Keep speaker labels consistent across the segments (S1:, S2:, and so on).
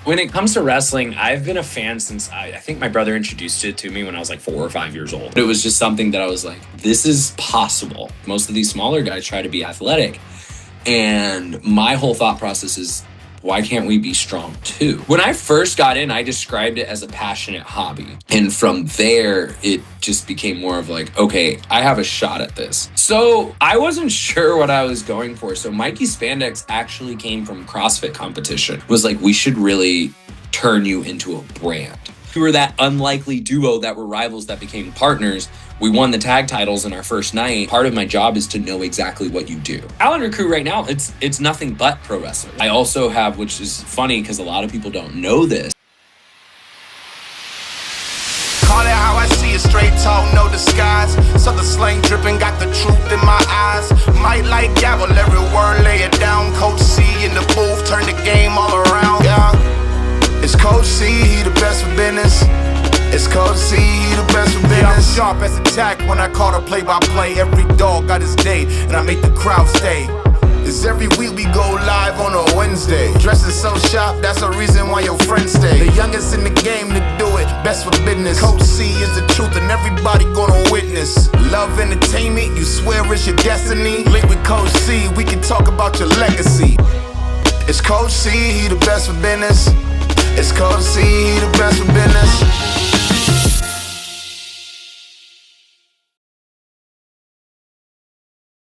S1: When it comes to wrestling, I've been a fan since I think my brother introduced it to me when I was like 4 or 5 years old. It was just something that I was like, this is possible. Most of these smaller guys try to be athletic. And my whole thought process is, why can't we be strong too? When I first got in, I described it as a passionate hobby. And from there, it just became more of like, okay, I have a shot at this. So I wasn't sure what I was going for. So Mikey Spandex actually came from CrossFit competition. It was like, we should really turn you into a brand. We were that unlikely duo that were rivals that became partners. We won the tag titles in our first night. Part of my job is to know exactly what you do. Calendar Crew right now, it's nothing but pro wrestling. I also have, which is funny because a lot of people don't know this.
S2: Call it how I see it, straight talk, no disguise. So the slang dripping, got the truth in my eyes. Might like gavel, every word, lay it down. Coach C in the booth, turn the game all around, yeah. It's Coach C, he the best for business. It's Coach C, he the best for business. Yeah, I'm sharp as attack when I call the play-by-play. Every dog got his day, and I make the crowd stay. It's every week we go live on a Wednesday. Dressing so sharp, that's the reason why your friends stay. The youngest in the game to do it, best for business. Coach C is the truth and everybody gonna witness. Love entertainment, you swear it's your destiny. Link with Coach C, we can talk about your legacy. It's Coach C, he the best for business. It's Coach C, he the best for business.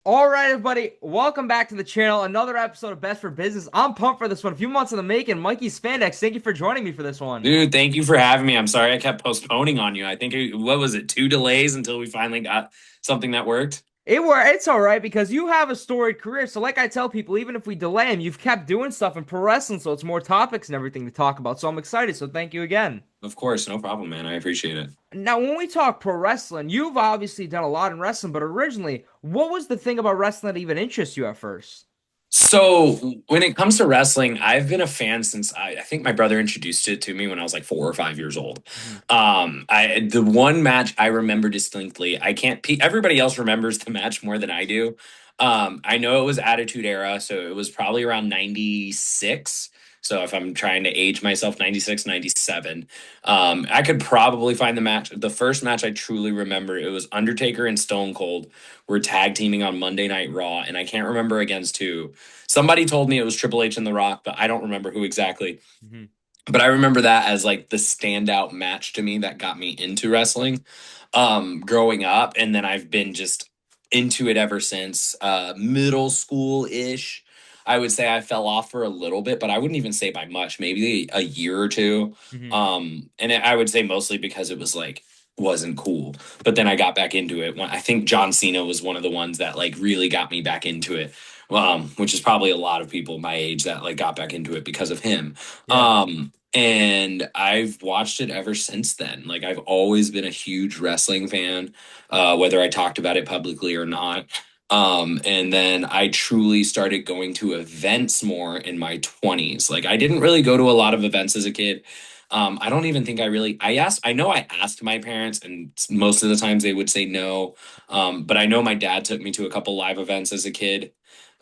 S3: All right, everybody, welcome back to the channel. Another episode of Best for Business. I'm pumped for this one. A few months in the making. Mikey Spandex, thank you for joining me for this one.
S1: Dude, thank you for having me. I'm sorry I kept postponing on you. I think, what was it, 2 delays until we finally got something that worked?
S3: It's all right because you have a storied career. So like I tell people, even if we delay them, you've kept doing stuff in pro wrestling, so it's more topics and everything to talk about. So I'm excited. So thank you again.
S1: Of course, no problem, man. I appreciate it.
S3: Now, when we talk pro wrestling, you've obviously done a lot in wrestling, but originally, what was the thing about wrestling that even interests you at first?
S1: So when it comes to wrestling, I've been a fan since I think my brother introduced it to me when I was like 4 or 5 years old. The one match I remember distinctly, everybody else remembers the match more than I do. I know it was Attitude Era, so it was probably around 96. So if I'm trying to age myself, 96, 97. I could probably find the match. The first match I truly remember, it was Undertaker and Stone Cold were tag teaming on Monday Night Raw, and I can't remember against who. Somebody told me it was Triple H and The Rock, but I don't remember who exactly.
S3: Mhm.
S1: But I remember that as like the standout match to me that got me into wrestling growing up. And then I've been just into it ever since middle school-ish. I would say I fell off for a little bit, but I wouldn't even say by much, maybe a year or two. I would say mostly because it was like, wasn't cool. But then I got back into it. I think John Cena was one of the ones that like really got me back into it. Which is probably a lot of people my age that like got back into it because of him.
S3: Yeah.
S1: And I've watched it ever since then. Like I've always been a huge wrestling fan, whether I talked about it publicly or not. And then I truly started going to events more in my 20s. Like I didn't really go to a lot of events as a kid. I don't even think I know I asked my parents and most of the times they would say no. But I know my dad took me to a couple live events as a kid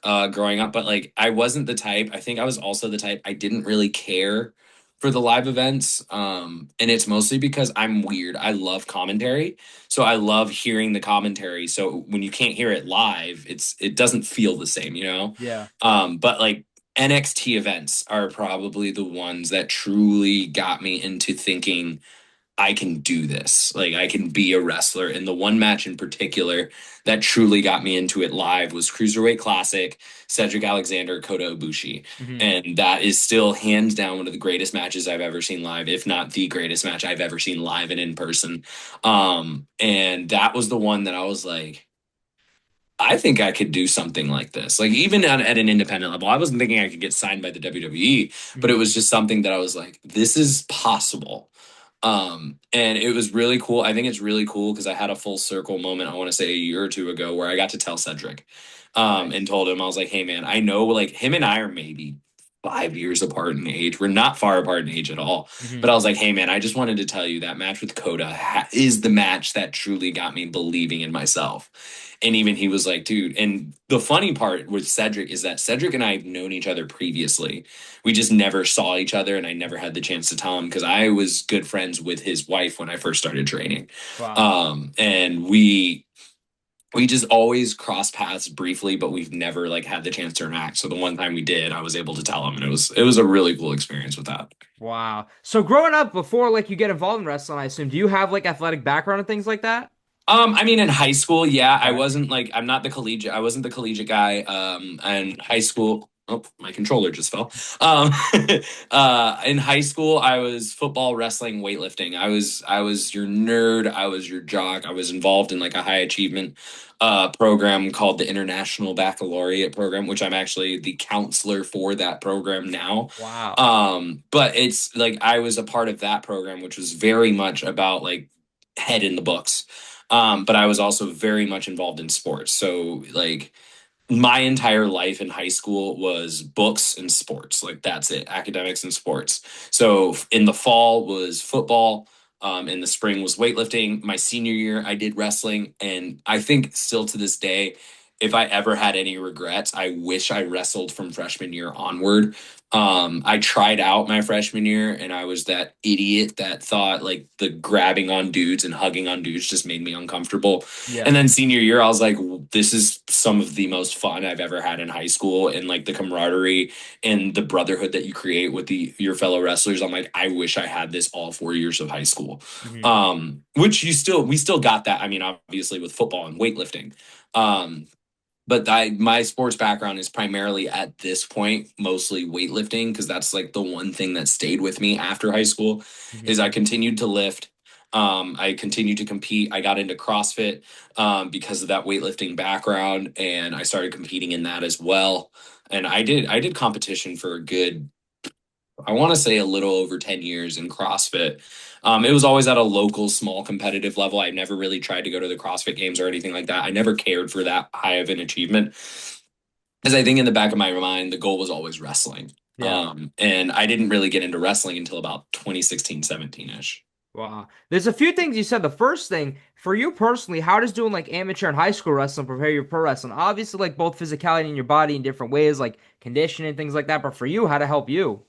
S1: growing up, but like I wasn't the type. I think I was also the type I didn't really care for the live events. And it's mostly because I'm weird. I love commentary. So I love hearing the commentary. So when you can't hear it live, it doesn't feel the same, you know?
S3: Yeah.
S1: But like NXT events are probably the ones that truly got me into thinking I can do this. Like I can be a wrestler. And the one match in particular that truly got me into it live was Cruiserweight Classic, Cedric Alexander, Kota Ibushi.
S3: Mhm.
S1: And that is still hands down one of the greatest matches I've ever seen live, if not the greatest match I've ever seen live and in person. And that was the one that I was like, I think I could do something like this. Like even at an independent level, I wasn't thinking I could get signed by the WWE, but it was just something that I was like, this is possible. And it was really cool. I think it's really cool because I had a full circle moment, I want to say a year or two ago, where I got to tell Cedric,
S3: Nice.
S1: and told him, I was like, hey man, I know like him and I are maybe 5 years apart in age. We're not far apart in age at all.
S3: Hmm.
S1: But I was like, hey, man, I just wanted to tell you that match with Coda is the match that truly got me believing in myself. And even he was like, dude. And the funny part with Cedric is that Cedric and I have known each other previously. We just never saw each other. And I never had the chance to tell him because I was good friends with his wife when I first started training.
S3: Wow.
S1: And we just always cross paths briefly, but we've never like had the chance to interact. So the one time we did, I was able to tell him, and it was a really cool experience with that.
S3: Wow. So growing up before like you get involved in wrestling, I assume, do you have like athletic background and things like that?
S1: I mean, in high school, yeah, I
S3: Okay.
S1: wasn't like I'm not the collegiate. I wasn't the collegiate guy. In high school, oh, my controller just fell. Um, in high school, I was football, wrestling, weightlifting. I was your nerd. I was your jock. I was involved in like a high achievement program called the International Baccalaureate program, which I'm actually the counselor for that program now.
S3: Wow.
S1: But it's like I was a part of that program, which was very much about like head in the books. But I was also very much involved in sports. So like my entire life in high school was books and sports. Like that's it, academics and sports. So in the fall was football. In the spring was weightlifting. My senior year, I did wrestling. And I think still to this day, if I ever had any regrets, I wish I wrestled from freshman year onward. I tried out my freshman year and I was that idiot that thought like the grabbing on dudes and hugging on dudes just made me uncomfortable.
S3: Yeah.
S1: And then senior year, I was like, this is some of the most fun I've ever had in high school. And like the camaraderie and the brotherhood that you create with your fellow wrestlers. I'm like, I wish I had this all 4 years of high school.
S3: Hmm.
S1: Which we still got that. I mean, obviously with football and weightlifting. Um, but my sports background is primarily at this point mostly weightlifting because that's like the one thing that stayed with me after high school is
S3: Hmm.
S1: I continued to lift. I continued to compete. I got into CrossFit because of that weightlifting background, and I started competing in that as well. And I did competition for a good, I want to say a little over 10 years in CrossFit. It was always at a local, small competitive level. I never really tried to go to the CrossFit games or anything like that. I never cared for that high of an achievement. Because I think in the back of my mind, the goal was always wrestling.
S3: Yeah.
S1: And I didn't really get into wrestling until about 2016, 17 ish.
S3: Wow. There's a few things you said. The first thing, for you personally, how does doing like amateur and high school wrestling prepare you for pro wrestling? Obviously, like both physicality in your body in different ways, like conditioning and things like that. But for you, how to help you?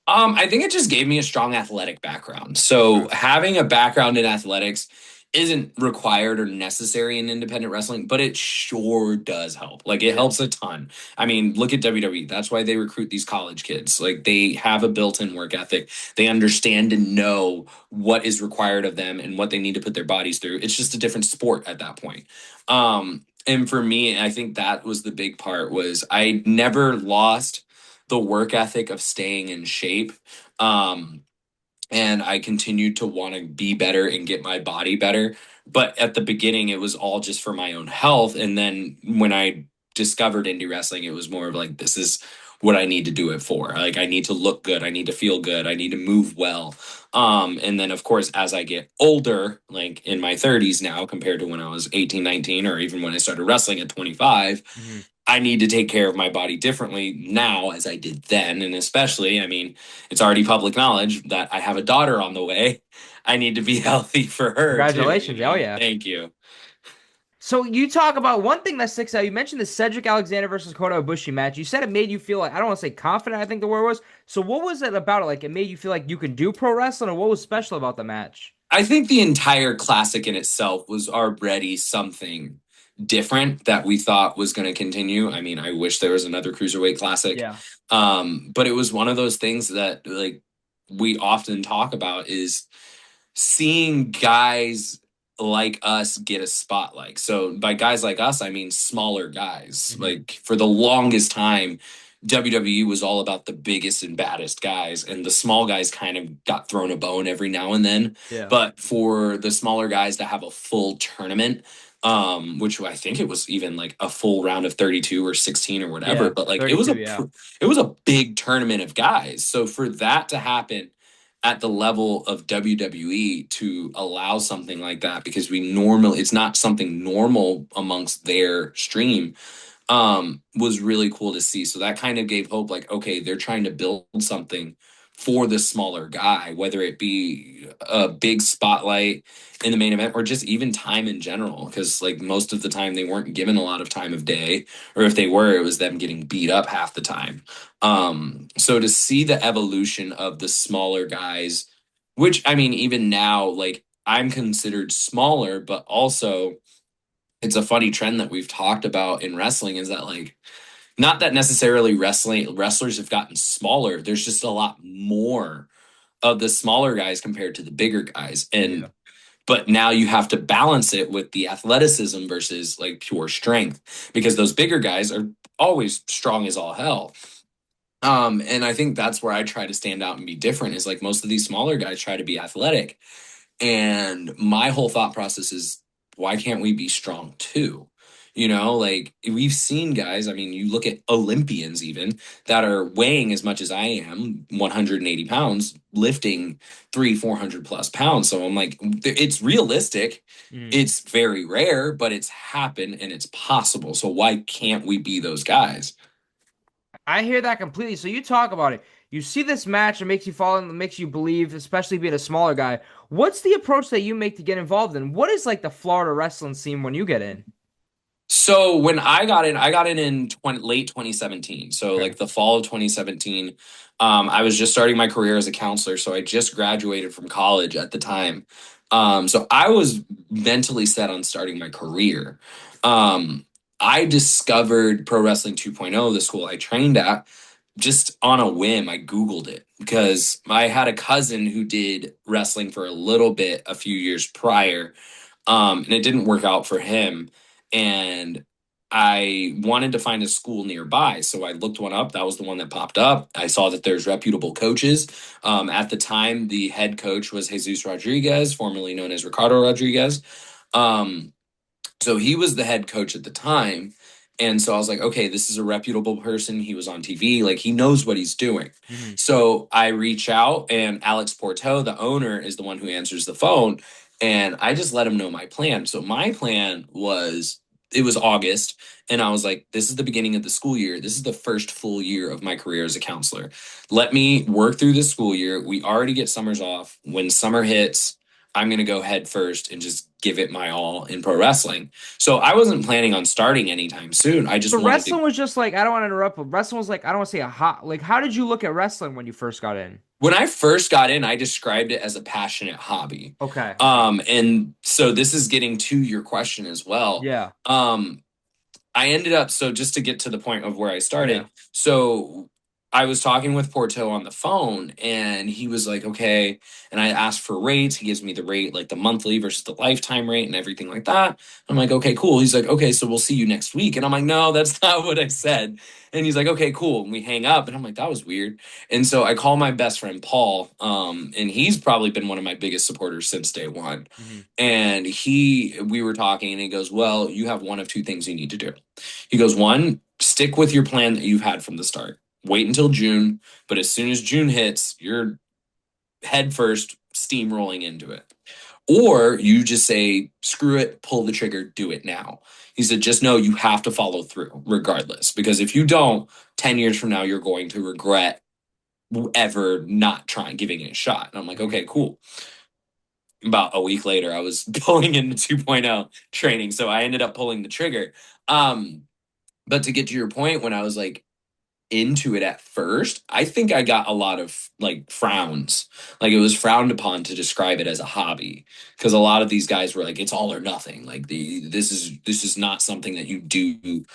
S1: I think it just gave me a strong athletic background. So
S3: Okay.
S1: having a background in athletics isn't required or necessary in independent wrestling, but it sure does help. Like it
S3: Yeah.
S1: helps a ton. I mean, look at WWE. That's why they recruit these college kids. Like they have a built-in work ethic. They understand and know what is required of them and what they need to put their bodies through. It's just a different sport at that point. And for me, I think that was the big part was I never lost the work ethic of staying in shape. Um, and I continued to want to be better and get my body better. But at the beginning, it was all just for my own health. And then when I discovered indie wrestling, it was more of like, this is what I need to do it for. Like, I need to look good. I need to feel good. I need to move well. And then, of course, as I get older, like in my 30s now, compared to when I was 18, 19, or even when I started wrestling at 25,
S3: Hmm.
S1: I need to take care of my body differently now as I did then. And especially, I mean, it's already public knowledge that I have a daughter on the way. I need to be healthy for her too,
S3: Congratulations. Oh yeah.
S1: Thank you.
S3: So you talk about one thing that sticks out. You mentioned the Cedric Alexander versus Kota Ibushi match. You said it made you feel like I don't want to say confident. I think the word was. So what was it about it? Like it made you feel like you could do pro wrestling, or what was special about the match?
S1: I think the entire classic in itself was already something different that we thought was going to continue. I mean, I wish there was another cruiserweight classic.
S3: Yeah.
S1: But it was one of those things that like we often talk about is seeing guys like us get a spotlight. So by guys like us, I mean smaller guys.
S3: Hmm.
S1: Like for the longest time, WWE was all about the biggest and baddest guys, and the small guys kind of got thrown a bone every now and then.
S3: Yeah.
S1: But for the smaller guys to have a full tournament, which I think it was even like a full round of 32 or 16 or whatever,
S3: Yeah.
S1: but like
S3: 32. Yeah.
S1: it was a big tournament of guys. So for that to happen at the level of WWE to allow something like that because we normally it's not something normal amongst their stream. was really cool to see. So that kind of gave hope, like, okay, they're trying to build something for the smaller guy, whether it be a big spotlight in the main event or just even time in general. Because like most of the time they weren't given a lot of time of day, or if they were, it was them getting beat up half the time. So to see the evolution of the smaller guys, which I mean, even now, like I'm considered smaller, but also it's a funny trend that we've talked about in wrestling is that like not that necessarily wrestlers have gotten smaller. There's just a lot more of the smaller guys compared to the bigger guys.
S3: Yeah.
S1: And but now you have to balance it with the athleticism versus like pure strength because those bigger guys are always strong as all hell. And I think that's where I try to stand out and be different is like most of these smaller guys try to be athletic. And my whole thought process is, why can't we be strong too? You know, like we've seen guys, I mean, you look at Olympians even that are weighing as much as I am, 180 pounds, lifting 400 plus pounds. So I'm like, it's realistic.
S3: Mm.
S1: It's very rare, but it's happened and it's possible. So why can't we be those guys?
S3: I hear that completely. So you talk about it. You see this match, it makes you fall in, makes you believe, especially being a smaller guy. What's the approach that you make to get involved in? What is like the Florida wrestling scene when you get in?
S1: So when I got in late 2017. So
S3: Okay.
S1: like the fall of 2017, I was just starting my career as a counselor. So I just graduated from college at the time. So I was mentally set on starting my career. Um, I discovered Pro Wrestling 2.0, the school I trained at, just on a whim. I Googled it because I had a cousin who did wrestling for a little bit a few years prior, and it didn't work out for him. And I wanted to find a school nearby, so I looked one up. That was the one that popped up. I saw that there's reputable coaches. At the time, the head coach was Jesus Rodriguez, formerly known as Ricardo Rodriguez. Um, so he was the head coach at the time. And so I was like, okay, this is a reputable person. He was on TV, like he knows what he's doing.
S3: Hmm.
S1: So I reach out, and Alex Porto, the owner, is the one who answers the phone. And I just let him know my plan. So my plan was it was August, and I was like, this is the beginning of the school year. This is the first full year of my career as a counselor. Let me work through this school year. We already get summers off. When summer hits, I'm going to go head first and just give it my all in pro wrestling. So I wasn't planning on starting anytime soon. I just
S3: So
S1: wanted to.
S3: wrestling was just like, I don't want to interrupt, but wrestling was like, I don't want to say a hot, like, how did you look at wrestling when you first got in?
S1: When I first got in, I described it as a passionate hobby.
S3: Okay. Okay.
S1: And so this is getting to your question as well.
S3: Yeah.
S1: I ended up, so just to get to the point of where I
S3: Yeah.
S1: started, so I was talking with Porto on the phone and he was like, okay. And I asked for rates. He gives me the rate, like the monthly versus the lifetime rate and everything like that. I'm like, okay, cool. He's like, okay, so we'll see you next week. And I'm like, no, that's not what I said. And he's like, okay, cool. And we hang up. And I'm like, that was weird. And so I call my best friend Paul, and he's probably been one of my biggest supporters since day one.
S3: Hmm.
S1: And we were talking, and he goes, well, you have one of two things you need to do. He goes, one, stick with your plan that you've had from the start. Wait until June, but as soon as June hits, you're head first, steamrolling into it. Or you just say, screw it, pull the trigger, do it now. He said, just know you have to follow through regardless, because if you don't, 10 years from now, you're going to regret ever not trying, giving it a shot. And I'm like,
S3: Hmm.
S1: okay, cool. About a week later, I was pulling into 2.0 training. So I ended up pulling the trigger. Um, but to get to your point, when I was like into it at first, I think I got a lot of like frowns. Like it was frowned upon to describe it as a hobby because a lot of these guys were like, it's all or nothing. Like this is not something that you do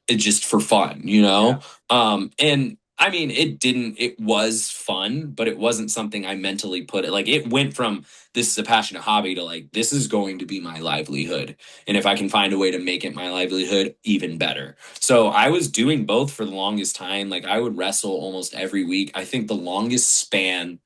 S1: just for fun, you
S3: Yeah.
S1: know? And I mean, it was fun, but it wasn't something I mentally put it like it went from this is a passionate hobby to like, this is going to be my livelihood. And if I can find a way to make it my livelihood, even better. So I was doing both for the longest time. Like I would wrestle almost every week. I think the longest span,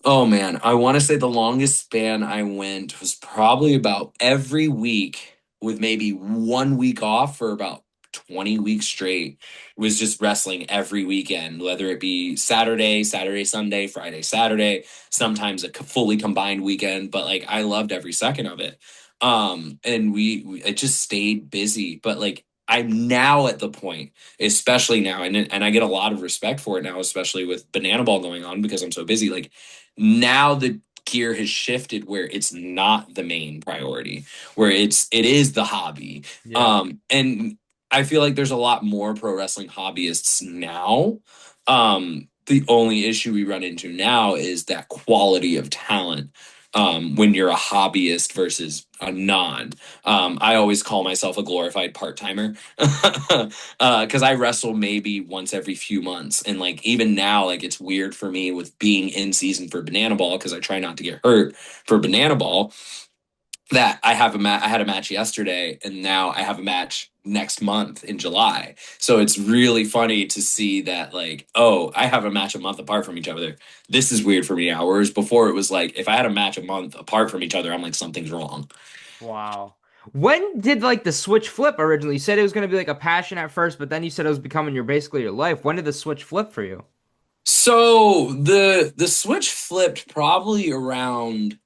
S1: oh man, I want to say the longest span I went was probably about every week with maybe 1 week off for about 20 weeks straight. Was just wrestling every weekend, whether it be Saturday, Sunday, Friday, Saturday, sometimes a fully combined weekend, but like I loved every second of it. And it just stayed busy, but like I'm now at the point, especially now, and I get a lot of respect for it now, especially with Banana Ball going on because I'm so busy. Like now the gear has shifted where it's not the main priority, where it is the hobby.
S3: Yeah.
S1: And I feel like there's a lot more pro wrestling hobbyists now. The only issue we run into now is that quality of talent. When you're a hobbyist versus a non. I always call myself a glorified part timer because I wrestle maybe once every few months, and like even now, like it's weird for me with being in season for Banana Ball because I try not to get hurt for Banana Ball. That I had a match yesterday, and now I have a match next month in July. So it's really funny to see that like, oh, I have a match a month apart from each other. This is weird for me now. Whereas before it was like if I had a match a month apart from each other, I'm like something's wrong.
S3: Wow. When did like the switch flip originally? You said it was going to be like a passion at first, but then you said it was becoming your basically your life. When did the switch flip for you?
S1: So the switch flipped probably around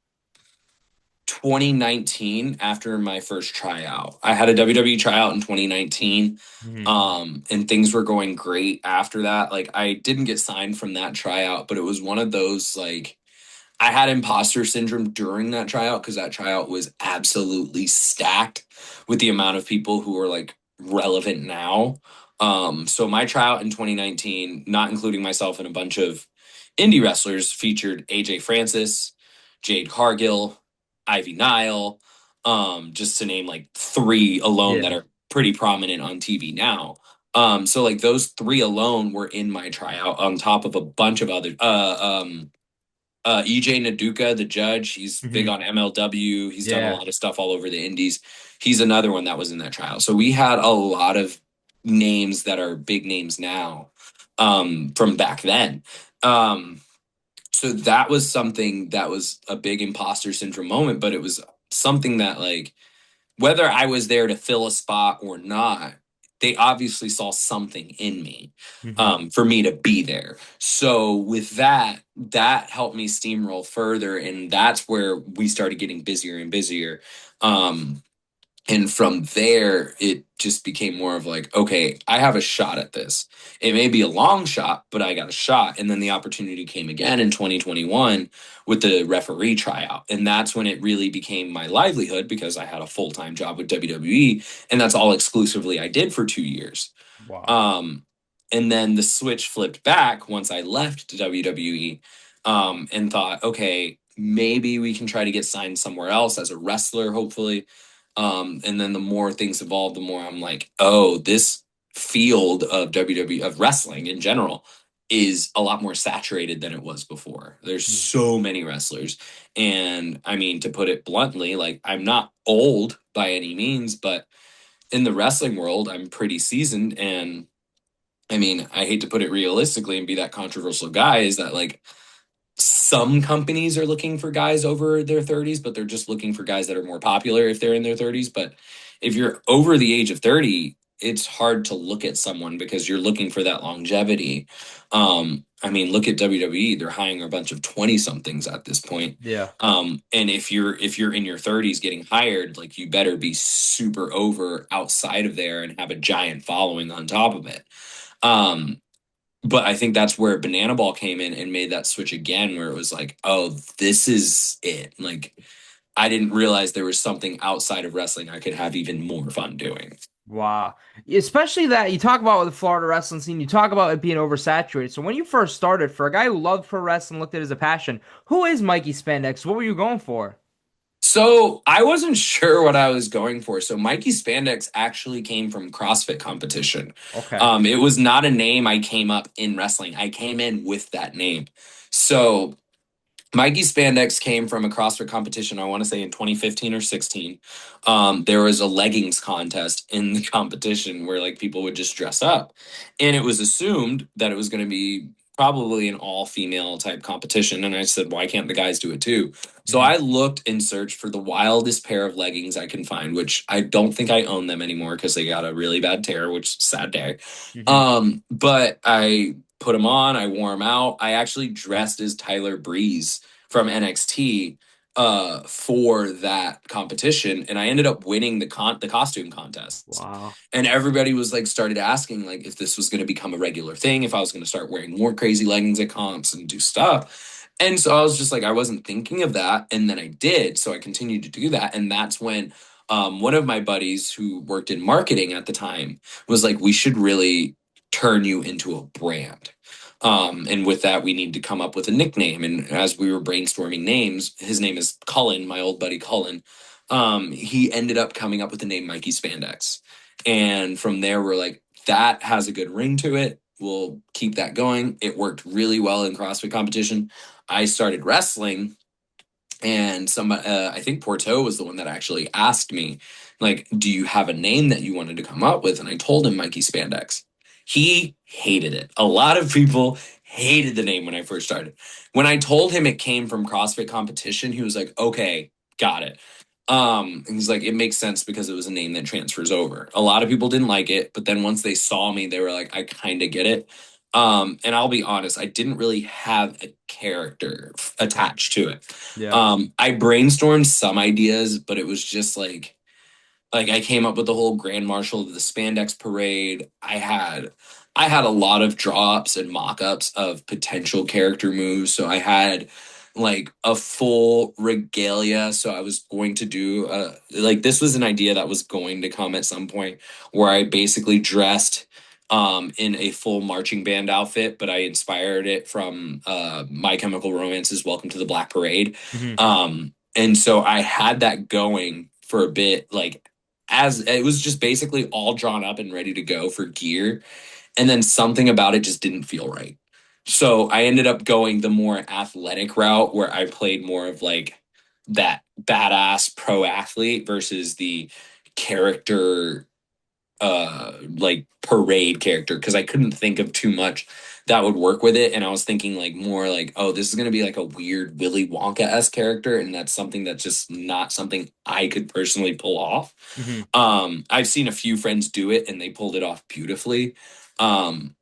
S1: 2019 after my first tryout. I had a WWE tryout in 2019.
S3: Hmm.
S1: And things were going great after that. Like I didn't get signed from that tryout, but it was one of those like I had imposter syndrome during that tryout because that tryout was absolutely stacked with the amount of people who are like relevant now. So my tryout in 2019, not including myself and a bunch of indie wrestlers, featured AJ Francis, Jade Cargill, Ivy Nile, just to name like three alone that
S3: Yeah.
S1: are pretty prominent on TV now. So like those three alone were in my tryout on top of a bunch of other EJ Naduka, the judge, he's big
S3: Hmm.
S1: on MLW. He's done a
S3: Yeah.
S1: lot of stuff all over the indies. He's another one that was in that trial. So we had a lot of names that are big names now from back then. Um, so that was something that was a big imposter syndrome moment, but it was something that like whether I was there to fill a spot or not, they obviously saw something in me
S3: Hmm.
S1: for me to be there. So with that, that helped me steamroll further, and that's where we started getting busier and busier. Um, and from there, it just became more of like, okay, I have a shot at this. It may be a long shot, but I got a shot. And then the opportunity came again in 2021 with the referee tryout. And that's when it really became my livelihood because I had a full time job with WWE. And that's all exclusively I did for 2 years.
S3: Wow.
S1: Um, and then the switch flipped back once I left WWE and thought, okay, maybe we can try to get signed somewhere else as a wrestler, hopefully. And then the more things evolved, the more I'm like, oh, this field of WWE, of wrestling in general, is a lot more saturated than it was before. There's
S3: Yeah.
S1: so many wrestlers. And I mean, to put it bluntly, like I'm not old by any means, but in the wrestling world, I'm pretty seasoned. And I mean, I hate to put it realistically and be that controversial guy, is that like some companies are looking for guys over their 30s, but they're just looking for guys that are more popular if they're in their 30s. But if you're over the age of 30, it's hard to look at someone because you're looking for that longevity. I mean, look at WWE; they're hiring a bunch of 20 somethings at this point.
S3: Yeah.
S1: And if you're in your 30s getting hired, like you better be super over outside of there and have a giant following on top of it. Um, but I think that's where Banana Ball came in and made that switch again, where it was like, oh, this is it. Like, I didn't realize there was something outside of wrestling I could have even more fun doing.
S3: Wow. Especially that you talk about with the Florida wrestling scene, you talk about it being oversaturated. So when you first started, for a guy who loved pro wrestling, looked at it as a passion, who is Mikey Spandex? What were you going for?
S1: So I wasn't sure what I was going for. So Mikey Spandex actually came from CrossFit competition.
S3: Okay.
S1: It was not a name I came up in wrestling. I came in with that name. So Mikey Spandex came from a CrossFit competition, I want to say in 2015 or 16. There was a leggings contest in the competition where like people would just dress up. And it was assumed that it was going to be probably an all female type competition. And I said, why can't the guys do it too? So
S3: Hmm.
S1: I looked and searched for the wildest pair of leggings I can find, which I don't think I own them anymore because they got a really bad tear, which sad day.
S3: Hmm.
S1: But I put them on, I wore them out. I actually dressed as Tyler Breeze from NXT for that competition, and I ended up winning the costume contest.
S3: Wow.
S1: And everybody was like started asking like if this was going to become a regular thing, if I was going to start wearing more crazy leggings at comps and do stuff. And so I was just like, I wasn't thinking of that, and then I did, so I continued to do that, and that's when one of my buddies who worked in marketing at the time was like, we should really turn you into a brand. And with that, we need to come up with a nickname. And as we were brainstorming names, his name is Cullen, my old buddy Cullen. He ended up coming up with the name Mikey Spandex. And from there, we're like, that has a good ring to it. We'll keep that going. It worked really well in CrossFit competition. I started wrestling, and I think Porto was the one that actually asked me, like, do you have a name that you wanted to come up with? And I told him Mikey Spandex. He hated it. A lot of people hated the name when I first started. When I told him it came from CrossFit competition, he was like, okay, got it. And he's like, it makes sense because it was a name that transfers over. A lot of people didn't like it, but then once they saw me, they were like, I kind of get it. And I'll be honest, I didn't really have a character attached to it.
S3: Yeah.
S1: I brainstormed some ideas, but it was just like I came up with the whole Grand Marshal of the Spandex Parade. I had a lot of drops and mock-ups of potential character moves. So I had like a full regalia. So I was going to do like this was an idea that was going to come at some point where I basically dressed in a full marching band outfit, but I inspired it from My Chemical Romance's Welcome to the Black Parade.
S3: Hmm.
S1: And so I had that going for a bit, like as it was just basically all drawn up and ready to go for gear. And then something about it just didn't feel right. So I ended up going the more athletic route where I played more of like that badass pro athlete versus the character like parade character, because I couldn't think of too much that would work with it. And I was thinking like more like, oh, this is gonna be like a weird Willy Wonka-esque character, and that's something that's just not something I could personally pull off.
S3: Hmm.
S1: I've seen a few friends do it and they pulled it off beautifully. Um,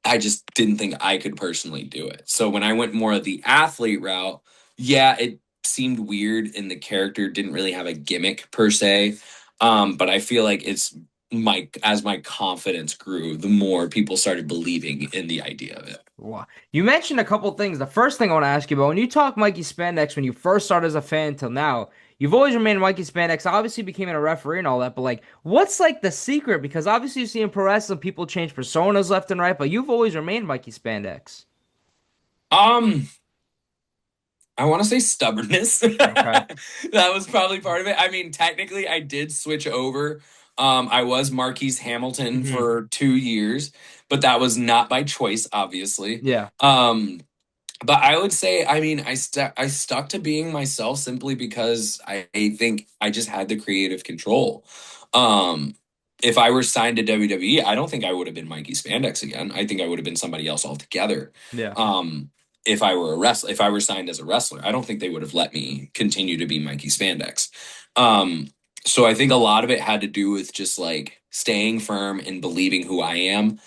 S1: I just didn't think I could personally do it. So when I went more of the athlete route, yeah, it seemed weird and the character didn't really have a gimmick per se. But I feel like it's my as my confidence grew, the more people started believing in the idea of it.
S3: Wow. You mentioned a couple things. The first thing I want to ask you about, when you talk Mikey Spandex, when you first started as a fan till now, you've always remained Mikey Spandex. Obviously, became a referee and all that, but like, what's like the secret? Because obviously, you see in pro wrestling, people change personas left and right, but you've always remained Mikey Spandex.
S1: Um, I want to say stubbornness.
S3: Okay.
S1: That was probably part of it. I mean, technically, I did switch over. I was Marquise Hamilton
S3: Hmm.
S1: for 2 years, but that was not by choice, obviously.
S3: Yeah.
S1: But I would say, I mean, I stuck to being myself simply because I think I just had the creative control. Um, if I were signed to WWE, I don't think I would have been Mikey Spandex again. I think I would have been somebody else altogether.
S3: Yeah.
S1: If I were if I were signed as a wrestler, I don't think they would have let me continue to be Mikey Spandex. Um, so I think a lot of it had to do with just like staying firm and believing who I am,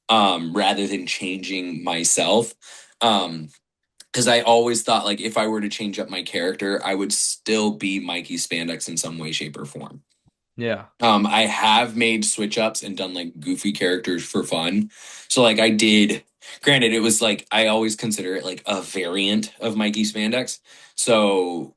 S1: rather than changing myself. Um, because I always thought like if I were to change up my character, I would still be Mikey Spandex in some way, shape, or form.
S3: Yeah.
S1: I have made switch ups and done like goofy characters for fun. So like I did, granted, it was like I always consider it like a variant of Mikey Spandex. So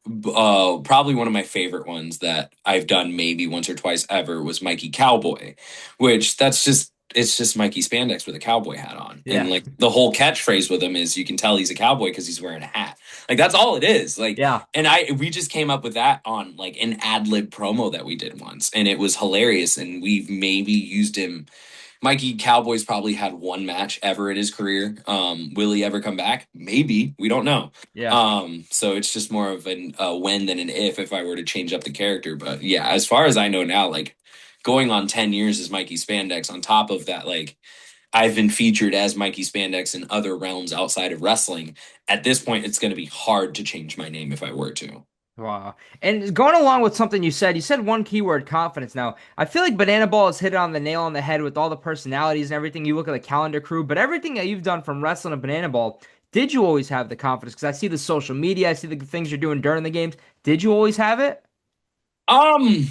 S1: probably one of my favorite ones that I've done maybe once or twice ever was Mikey Cowboy, which that's just it's just Mikey Spandex with a cowboy hat on. And
S3: Yeah.
S1: like the whole catchphrase with him is you can tell he's a cowboy because he's wearing a hat. Like that's all it is. Like
S3: Yeah.
S1: and we just came up with that on like an ad lib promo that we did once, and it was hilarious. And we've maybe used him. Mikey Cowboy's probably had one match ever in his career. Will he ever come back? Maybe. We don't know.
S3: Yeah.
S1: So it's just more of an when than an if I were to change up the character. But yeah, as far as I know now, like going on 10 years as Mikey Spandex, on top of that, like I've been featured as Mikey Spandex in other realms outside of wrestling. At this point, it's going to be hard to change my name if I were to.
S3: Wow. And going along with something you said one keyword, confidence. Now, I feel like Banana Ball has hit it on the nail on the head with all the personalities and everything. You look at the calendar crew, but everything that you've done from wrestling to Banana Ball Did you always have the confidence? Because I see the social media, I see the things you're doing during the games. Did you always have it?
S1: Um,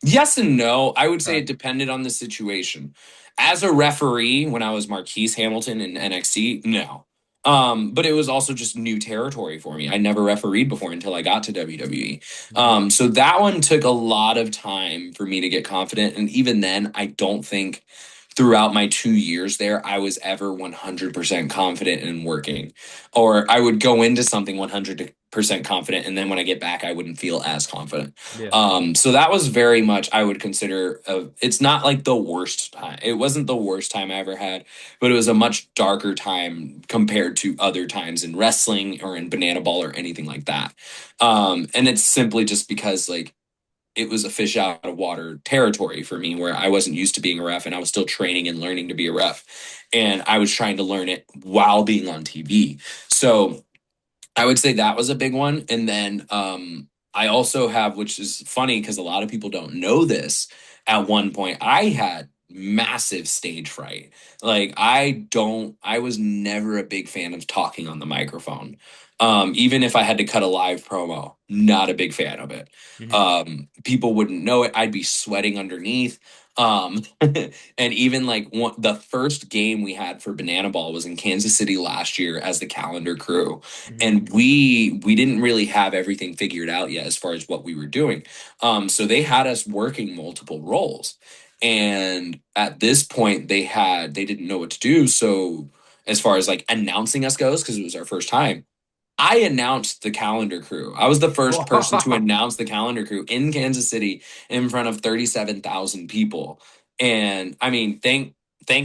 S1: yes and no. I would say
S3: Okay.
S1: it depended on the situation. As a referee, when I was Marquise Hamilton in NXT, no. But it was also just new territory for me. I never refereed before until I got to WWE.
S3: Hmm.
S1: So that one took a lot of time for me to get confident. And even then, I don't think throughout my 2 years there, I was ever 100% confident in working. Or I would go into something 100% confident. And then when I get back, I wouldn't feel as confident.
S3: Yeah.
S1: So that was very much, I would consider, it's not like the worst time. It wasn't the worst time I ever had, but it was a much darker time compared to other times in wrestling or in Banana Ball or anything like that. And it's simply just because, like, it was a fish out of water territory for me where I wasn't used to being a ref and I was still training and learning to be a ref. And I was trying to learn it while being on TV. So I would say that was a big one. And then I also have, which is funny because a lot of people don't know this, at one point I had massive stage fright. Like I was never a big fan of talking on the microphone. Even if I had to cut a live promo, not a big fan of it.
S3: Hmm.
S1: People wouldn't know it. I'd be sweating underneath. And even like the first game we had for Banana Ball was in Kansas City last year as the calendar crew,
S3: Hmm.
S1: and we didn't really have everything figured out yet as far as what we were doing. So they had us working multiple roles, and at this point they didn't know what to do. So as far as like announcing us goes, because it was our first time, I announced the calendar crew. I was the first person to
S3: Wow.
S1: announce the calendar crew in Kansas City in front of 37,000 people. And I mean, thank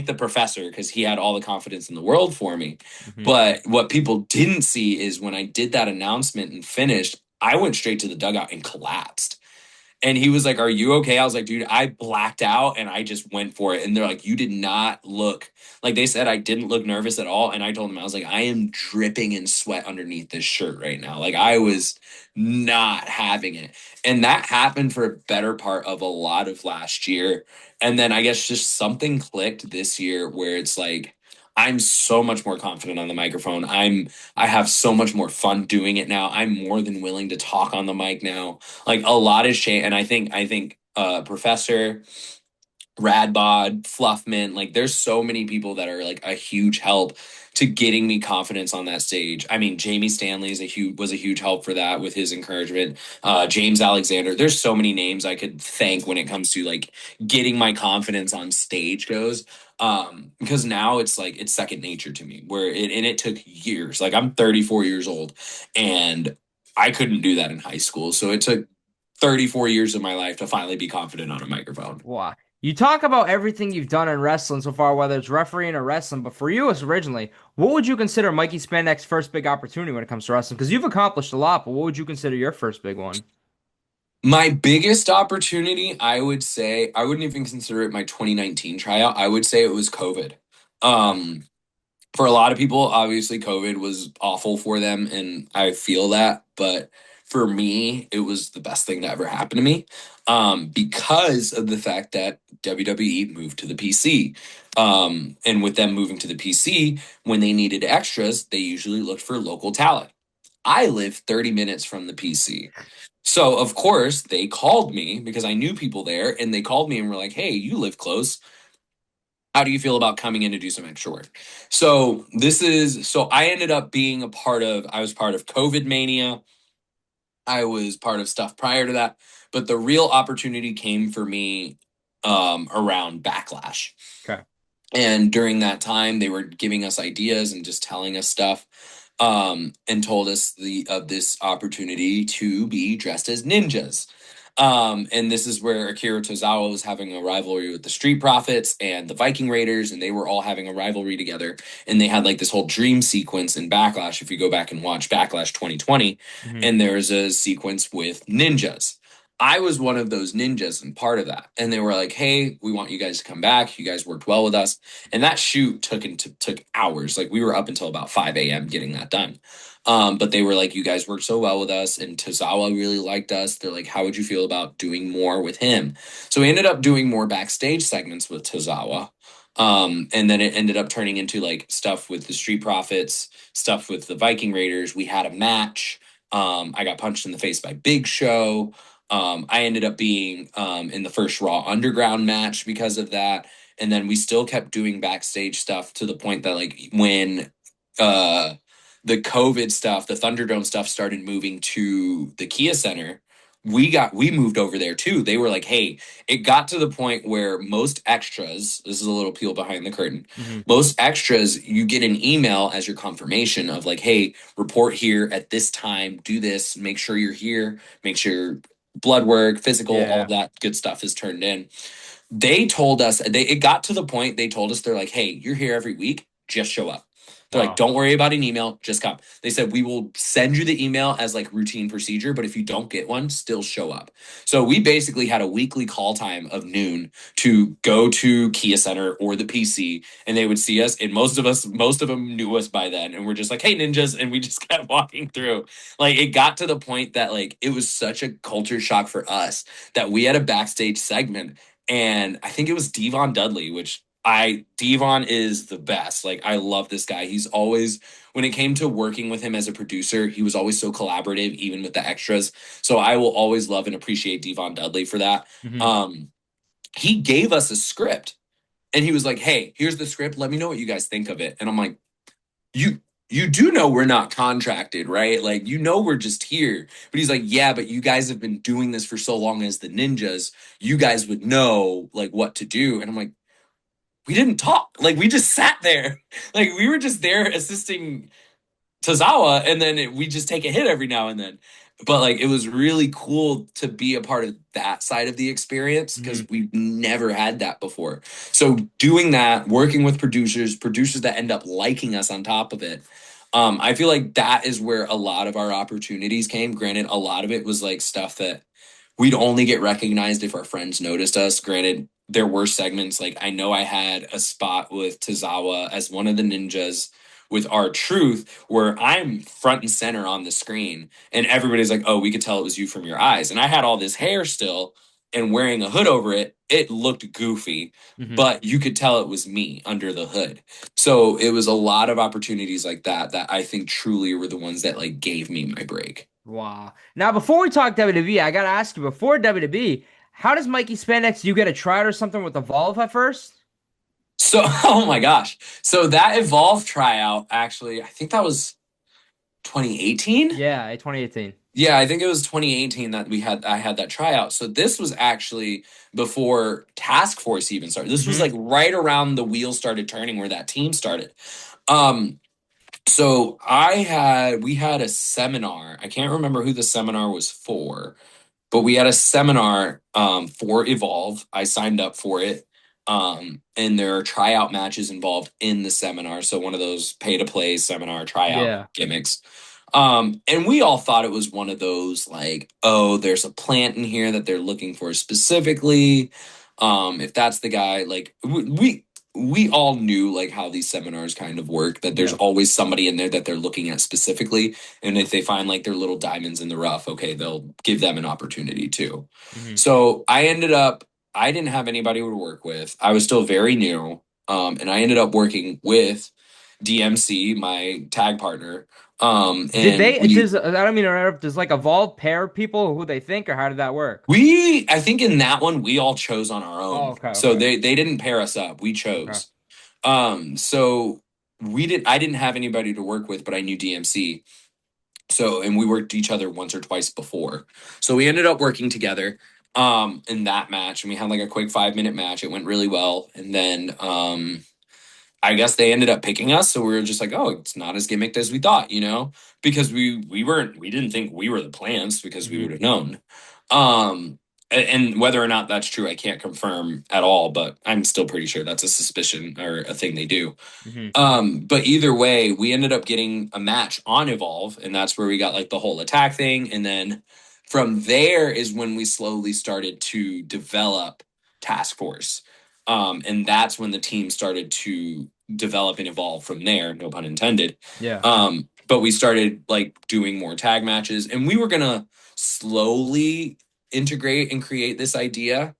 S1: the professor because he had all the confidence in the world for me.
S3: Hmm.
S1: But what people didn't see is when I did that announcement and finished, I went straight to the dugout and collapsed. And he was like, "Are you okay?" I was like, "Dude, I blacked out and I just went for it." And they're like, "You did not look," like they said, I didn't look nervous at all. And I told them, I was like, "I am dripping in sweat underneath this shirt right now." Like I was not having it. And that happened for a better part of a lot of last year. And then I guess just something clicked this year where it's like, I'm so much more confident on the microphone. I have so much more fun doing it now. I'm more than willing to talk on the mic now. Like a lot has changed, and I think Professor Radbod, Fluffman, like there's so many people that are like a huge help to getting me confidence on that stage. I mean, Jamie Stanley is a huge was a huge help for that with his encouragement. James Alexander, there's so many names I could thank when it comes to like getting my confidence on stage goes. Because now it's like it's second nature to me. It took years. Like I'm 34 years old, and I couldn't do that in high school. So it took 34 years of my life to finally be confident on a microphone.
S3: Wow. You talk about everything you've done in wrestling so far, whether it's refereeing or wrestling, but for you as originally, what would you consider Mikey Spandex's first big opportunity when it comes to wrestling? Because you've accomplished a lot, but what would you consider your first big one?
S1: My biggest opportunity, I would say, I wouldn't even consider it my 2019 tryout. I would say it was COVID. Um, for a lot of people, obviously COVID was awful for them, and I feel that. But for me, it was the best thing that ever happened to me, because of the fact that WWE moved to the PC. And with them moving to the PC, when they needed extras, they usually looked for local talent. I live 30 minutes from the PC. So, of course, they called me because I knew people there, and they called me and were like, "Hey, you live close. How do you feel about coming in to do some extra work?" So I ended up being I was part of COVID Mania. I was part of stuff prior to that, but the real opportunity came for me around Backlash.
S3: Okay.
S1: And during that time, they were giving us ideas and just telling us stuff, and told us the of this opportunity to be dressed as ninjas. And this is where Akira Tozawa was having a rivalry with the Street Profits and the Viking Raiders, and they were all having a rivalry together. And they had like this whole dream sequence in Backlash. If you go back and watch Backlash 2020,
S3: Hmm.
S1: and there's a sequence with ninjas. I was one of those ninjas and part of that. And they were like, "Hey, we want you guys to come back. You guys worked well with us." And that shoot took hours. Like we were up until about 5 a.m. getting that done. But they were like, "You guys worked so well with us, and Tozawa really liked us." They're like, "How would you feel about doing more with him?" So we ended up doing more backstage segments with Tozawa. And then it ended up turning into like stuff with the Street Profits, stuff with the Viking Raiders. We had a match. I got punched in the face by Big Show. I ended up being in the first Raw Underground match because of that. And then we still kept doing backstage stuff to the point that like when uh the COVID stuff, the Thunderdome stuff started moving to the Kia Center, we moved over there too. They were like, hey, it got to the point where most extras, this is a little peel behind the curtain,
S3: Hmm.
S1: most extras, you get an email as your confirmation of like, hey, report here at this time, do this, make sure you're here, make sure blood work, physical, all of
S3: Yeah.
S1: that good stuff is turned in. They told us, it got to the point they told us, they're like, hey, you're here every week, just show up. They're like,
S3: Wow.
S1: don't worry about an email, just come. They said, we will send you the email as like routine procedure, but if you don't get one, still show up. So we basically had a weekly call time of noon to go to Kia Center or the PC, and they would see us. And most of them knew us by then. And we're just like, hey, ninjas. And we just kept walking through. Like it got to the point that like it was such a culture shock for us that we had a backstage segment. And I think it was Devon Dudley, which Devon is the best. Like I love this guy. He's always when it came to working with him as a producer, he was always so collaborative, even with the extras. So I will always love and appreciate Devon Dudley for that.
S3: Hmm.
S1: Um, he gave us a script and he was like, hey, here's the script. Let me know what you guys think of it. And I'm like, you you do know we're not contracted, right? Like you know we're just here. But he's like, yeah, but you guys have been doing this for so long as the ninjas, you guys would know like what to do. And I'm like, we didn't talk. Like we just sat there. Like we were just there assisting Tozawa, and then we just take a hit every now and then. But like it was really cool to be a part of that side of the experience
S3: Hmm.
S1: because we've never had that before. So doing that, working with producers that end up liking us on top of it. I feel like that is where a lot of our opportunities came. Granted, a lot of it was like stuff that we'd only get recognized if our friends noticed us. Granted, there were segments like I know I had a spot with Tozawa as one of the ninjas with our truth where I'm front and center on the screen and everybody's like, oh, we could tell it was you from your eyes. And I had all this hair still and wearing a hood over it. It looked goofy,
S3: Hmm.
S1: but you could tell it was me under the hood. So it was a lot of opportunities like that that I think truly were the ones that like gave me my break.
S3: Wow. Now, before we talk WWE, I gotta ask you, before WWE, how does Mikey Spandex, do you get a tryout or something with Evolve at first?
S1: So, oh my gosh. So that Evolve tryout, actually, I think that was 2018.
S3: Yeah, 2018.
S1: Yeah, I think it was 2018 that I had that tryout. So this was actually before Task Force even started. This was
S3: Hmm.
S1: like right around the wheels started turning where that team started. Um, so we had a seminar. I can't remember who the seminar was for, but we had a seminar for Evolve. I signed up for it. And there are tryout matches involved in the seminar. So one of those pay to play seminar tryout
S3: Yeah.
S1: gimmicks. And we all thought it was one of those like, oh, there's a plant in here that they're looking for specifically. If that's the guy, like we all knew like how these seminars kind of work, that there's
S3: Yeah.
S1: always somebody in there that they're looking at specifically. And if they find like their little diamonds in the rough, okay, they'll give them an opportunity too.
S3: Hmm.
S1: So I didn't have anybody to work with. I was still very new. And I ended up working with DMC, my tag partner.
S3: Did
S1: And
S3: they, does, I don't mean to interrupt, does like Evolve pair people who they think, or how did that work?
S1: I think in that one, we all chose on our
S3: Oh,
S1: own.
S3: okay,
S1: So
S3: okay,
S1: they didn't pair us up. We
S3: okay.
S1: chose. So I didn't have anybody to work with, but I knew DMC. So, and we worked each other once or twice before. So we ended up working together in that match, and we had like a quick 5 minute match. It went really well. And then I guess they ended up picking us, so we were just like, oh, it's not as gimmicked as we thought, because we didn't think we were the plants because we
S3: Hmm.
S1: would have known. And whether or not that's true, I can't confirm at all, but I'm still pretty sure that's a suspicion or a thing they do.
S3: Hmm.
S1: But either way, we ended up getting a match on Evolve, and that's where we got like the whole attack thing. And then from there is when we slowly started to develop Task Force. And that's when the team started to develop and evolve from there, no pun intended.
S3: Yeah.
S1: But we started like doing more tag matches, and we were gonna slowly integrate and create this idea.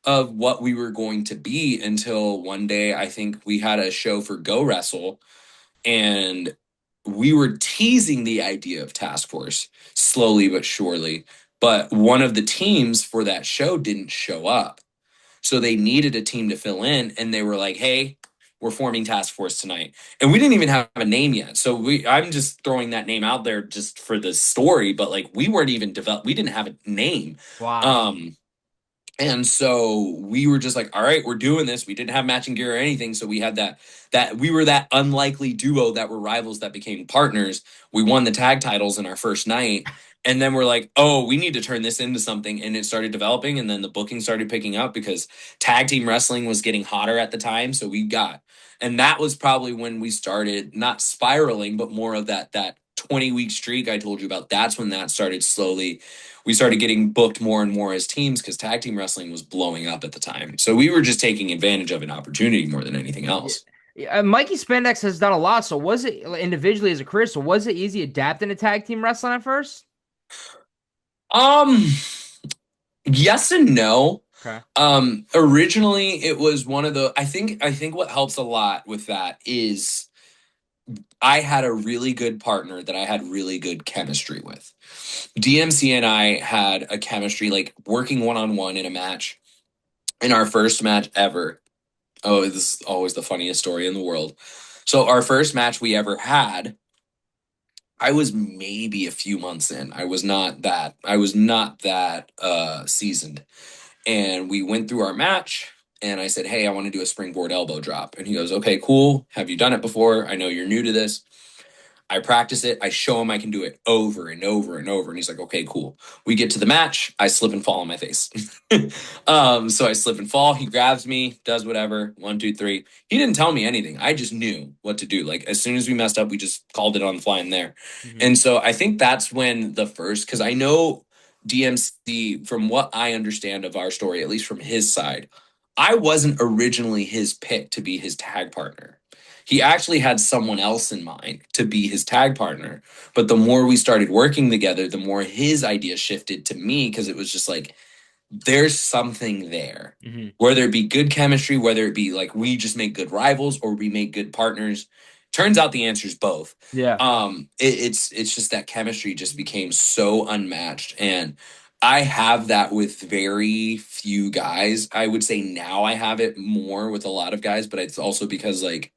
S1: of what we were going to be until one day I think we had a show for Go Wrestle, and we were teasing the idea of task force slowly but surely. But one of the teams for that show didn't show up. So they needed a team to fill in, and they were like, "Hey, we're forming task force tonight." And we didn't even have a name yet. So I'm just throwing that name out there just for the story, but like we weren't even developed, we didn't have a name.
S3: Wow.
S1: Um and so we were just like, all right, we're doing this. We didn't have matching gear or anything. So we had that we were that unlikely duo that were rivals that became partners. We won the tag titles in our first night. And then we're like, oh, we need to turn this into something. And it started developing. And then the booking started picking up because tag team wrestling was getting hotter at the time. So and that was probably when we started not spiraling, but more of that 20-week streak I told you about. That's when that started slowly, we started getting booked more and more as teams because tag team wrestling was blowing up at the time. So we were just taking advantage of an opportunity more than anything
S3: Yeah.
S1: else.
S3: Mikey Spandex has done a lot. So was it individually as a career? So was it easy adapting to tag team wrestling at first?
S1: Um, yes and no.
S3: Okay.
S1: Originally it was one of the I think what helps a lot with that is I had a really good partner that I had really good chemistry with. DMC and I had a chemistry like working one on one in a match in our first match ever. Oh, this is always the funniest story in the world. So our first match we ever had, I was maybe a few months in. I was not that seasoned. And we went through our match and I said, "Hey, I want to do a springboard elbow drop." And he goes, "Okay, cool. Have you done it before? I know you're new to this." I practice it. I show him I can do it over and over and over. And he's like, "Okay, cool." We get to the match. I slip and fall on my face. So I slip and fall. He grabs me, does whatever. One, two, three. He didn't tell me anything. I just knew what to do. Like as soon as we messed up, we just called it on the fly in there.
S3: Hmm.
S1: And so I think that's when the first, because I know DMC, from what I understand of our story, at least from his side, I wasn't originally his pick to be his tag partner. He actually had someone else in mind to be his tag partner. But the more we started working together, the more his idea shifted to me because it was just like, there's something there.
S3: Hmm.
S1: Whether it be good chemistry, whether it be like we just make good rivals or we make good partners. Turns out the answer is both.
S3: Yeah.
S1: It's just that chemistry just became so unmatched. And I have that with very few guys. I would say now I have it more with a lot of guys, but it's also because like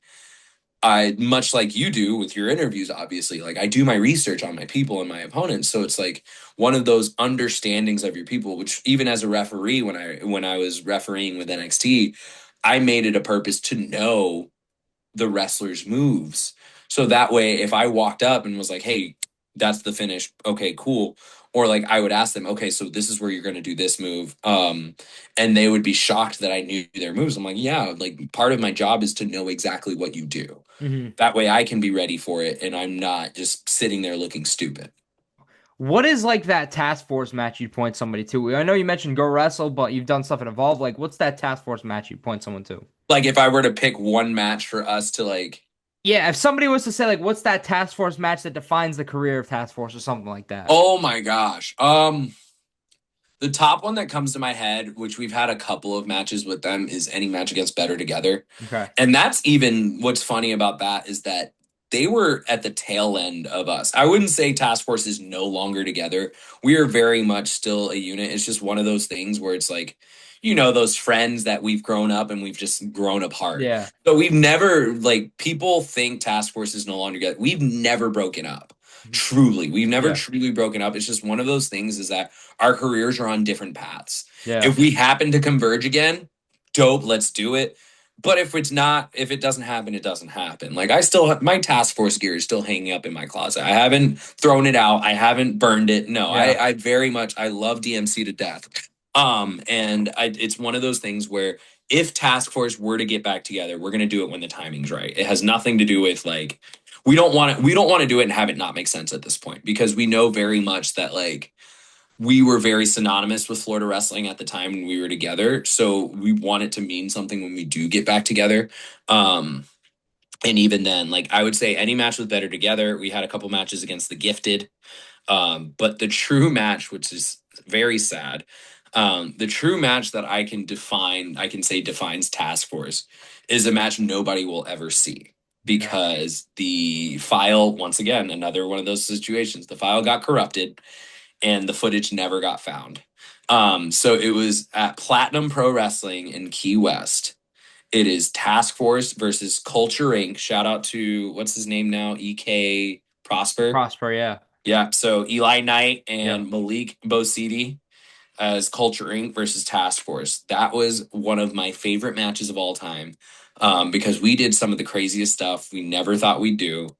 S1: I, much like you do with your interviews, obviously, like I do my research on my people and my opponents. So it's like one of those understandings of your people, which even as a referee, when I was refereeing with NXT, I made it a purpose to know the wrestlers' moves. So that way, if I walked up and was like, "Hey, that's the finish. Okay, cool." Or like I would ask them, "Okay, so this is where you're going to do this move." And they would be shocked that I knew their moves. I'm like, "Yeah, like part of my job is to know exactly what you do.
S3: Hmm.
S1: That way I can be ready for it and I'm not just sitting there looking stupid."
S3: What is like that task force match you'd point somebody to? I know you mentioned Go Wrestle, but you've done stuff in Evolve. Like, what's that task force match you'd point someone to?
S1: Like if I were to pick one match for us to like,
S3: Yeah, if somebody was to say like, what's that task force match that defines the career of task force or something like that?
S1: oh my gosh. The top one that comes to my head, which we've had a couple of matches with them, is any match against Better Together.
S3: Okay.
S1: And that's even what's funny about that is that they were at the tail end of us. I wouldn't say Task Force is no longer together. We are very much still a unit. It's just one of those things where it's like, those friends that we've grown up and we've just grown apart.
S3: Yeah.
S1: So we've never, like, people think Task Force is no longer together. We've never broken up. Truly. We've never
S3: Yeah.
S1: truly broken up. It's just one of those things is that our careers are on different paths.
S3: Yeah.
S1: If we happen to converge again, dope, let's do it. But if it doesn't happen, it doesn't happen. Like I still have my task force gear is still hanging up in my closet. I haven't thrown it out. I haven't burned it. No,
S3: Yeah.
S1: I very much I love DMC to death. It's one of those things where if task force were to get back together, we're gonna do it when the timing's right. It has nothing to do with like we don't want to do it and have it not make sense at this point because we know very much that like we were very synonymous with Florida wrestling at the time when we were together. So we want it to mean something when we do get back together. Um, and even then, like I would say any match was better together. We had a couple matches against the Gifted. But the true match, which is very sad, The true match that I can say defines Task Force, is a match nobody will ever see
S3: Okay.
S1: because the file, once again, another one of those situations, the file got corrupted and the footage never got found. So it was at Platinum Pro Wrestling in Key West. It is Task Force versus Culture Inc. Shout out to what's his name now? EK Prosper.
S3: Prosper, yeah.
S1: Yeah. So Eli Knight
S3: Yep.
S1: and Malik Bosidi as Culture Inc. versus Task Force. That was one of my favorite matches of all time, because we did some of the craziest stuff we never thought we'd do.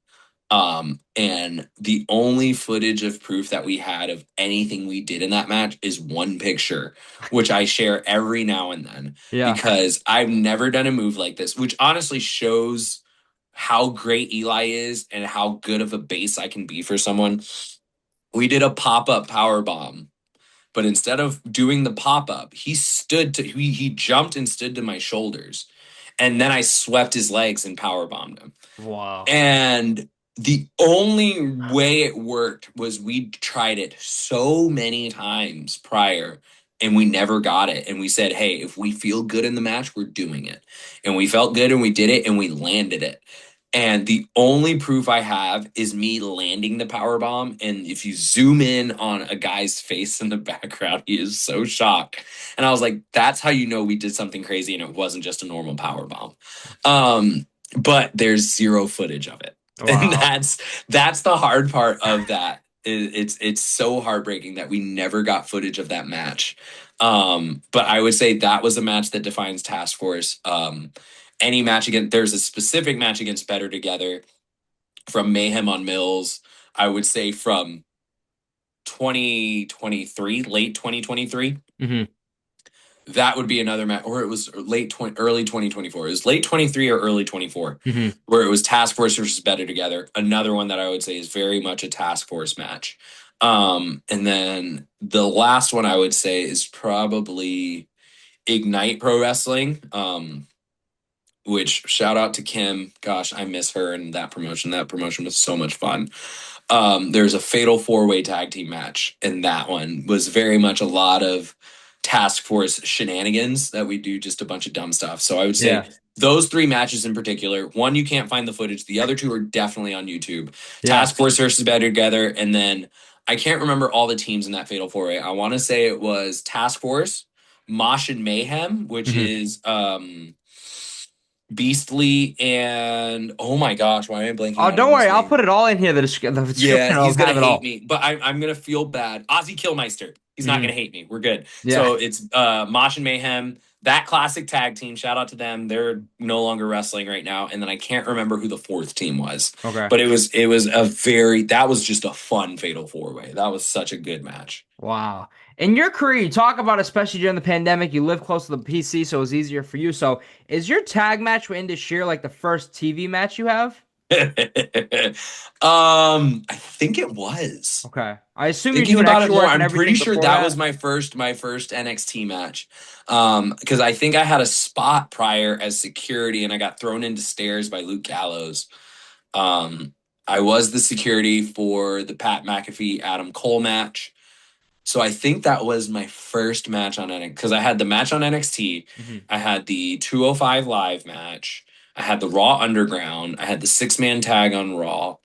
S1: And the only footage of proof that we had of anything we did in that match is one picture, which I share every now and then
S3: Yeah.
S1: because I've never done a move like this, which honestly shows how great Eli is and how good of a base I can be for someone. We did a pop-up power bomb, but instead of doing the pop-up, he jumped and stood to my shoulders. And then I swept his legs and power bombed him.
S3: Wow.
S1: And the only way it worked was we tried it so many times prior and we never got it. And we said, hey, if we feel good in the match, we're doing it. And we felt good and we did it and we landed it. And the only proof I have is me landing the power bomb. And if you zoom in on a guy's face in the background, he is so shocked. And I was like, that's how you know we did something crazy and it wasn't just a normal power bomb. But there's zero footage of it. And
S3: Wow.
S1: that's the hard part of that. It's so heartbreaking that we never got footage of that match. But I would say that was a match that defines Task Force. Any match against there's a specific match against Better Together from Mayhem on Mills. I would say from 2023, late 2023.
S3: Hmm.
S1: That would be another match, or it was early 2024. It was late 23 or early 24,
S3: Hmm.
S1: where it was Task Force versus Better Together. Another one that I would say is very much a Task Force match. And then the last one I would say is probably Ignite Pro Wrestling. Which shout out to Kim. Gosh, I miss her and that promotion. That promotion was so much fun. There's a fatal four-way tag team match, and that one was very much a lot of Task Force shenanigans that we do just a bunch of dumb stuff. So I would say
S3: Yeah.
S1: those three matches in particular, one, you can't find the footage. The other two are definitely on YouTube.
S3: Yeah.
S1: Task Force versus Better Together, and then I can't remember all the teams in that fatal four-way. I want to say it was Task Force, Mosh and Mayhem, which
S3: Hmm.
S1: is Beastly, and oh my gosh, why am I blanking
S3: Oh,
S1: on
S3: don't worry.
S1: everyone's
S3: I'll
S1: name?
S3: put it all in here. The
S1: Yeah,
S3: description. I'll
S1: he's gonna
S3: have it
S1: hate
S3: all.
S1: me, but I'm gonna feel bad. Ozzy Killmeister, he's not
S3: Hmm.
S1: gonna hate me. We're good.
S3: Yeah.
S1: So it's Mosh and Mayhem, that classic tag team. Shout out to them. They're no longer wrestling right now. And then I can't remember who the fourth team was,
S3: Okay.
S1: but it was a very that was just a fun fatal four way. That was such a good match.
S3: Wow. In your career, you talk about, especially during the pandemic, you live close to the PC, so it was easier for you. So, is your tag match with Indus Shear like the first TV match you have?
S1: I think it was.
S3: Okay. I assume you're
S1: Thinking
S3: doing
S1: about it
S3: extra
S1: more,
S3: work and
S1: I'm pretty
S3: everything
S1: sure
S3: before
S1: that was
S3: that.
S1: my first NXT match. Because I think I had a spot prior as security and I got thrown into stairs by Luke Gallows. Um, I was the security for the Pat McAfee Adam Cole match. So I think that was my first match on NXT because I had the match on NXT,
S3: Hmm.
S1: I had the 205 live match, I had the Raw Underground, I had the six-man tag on Raw.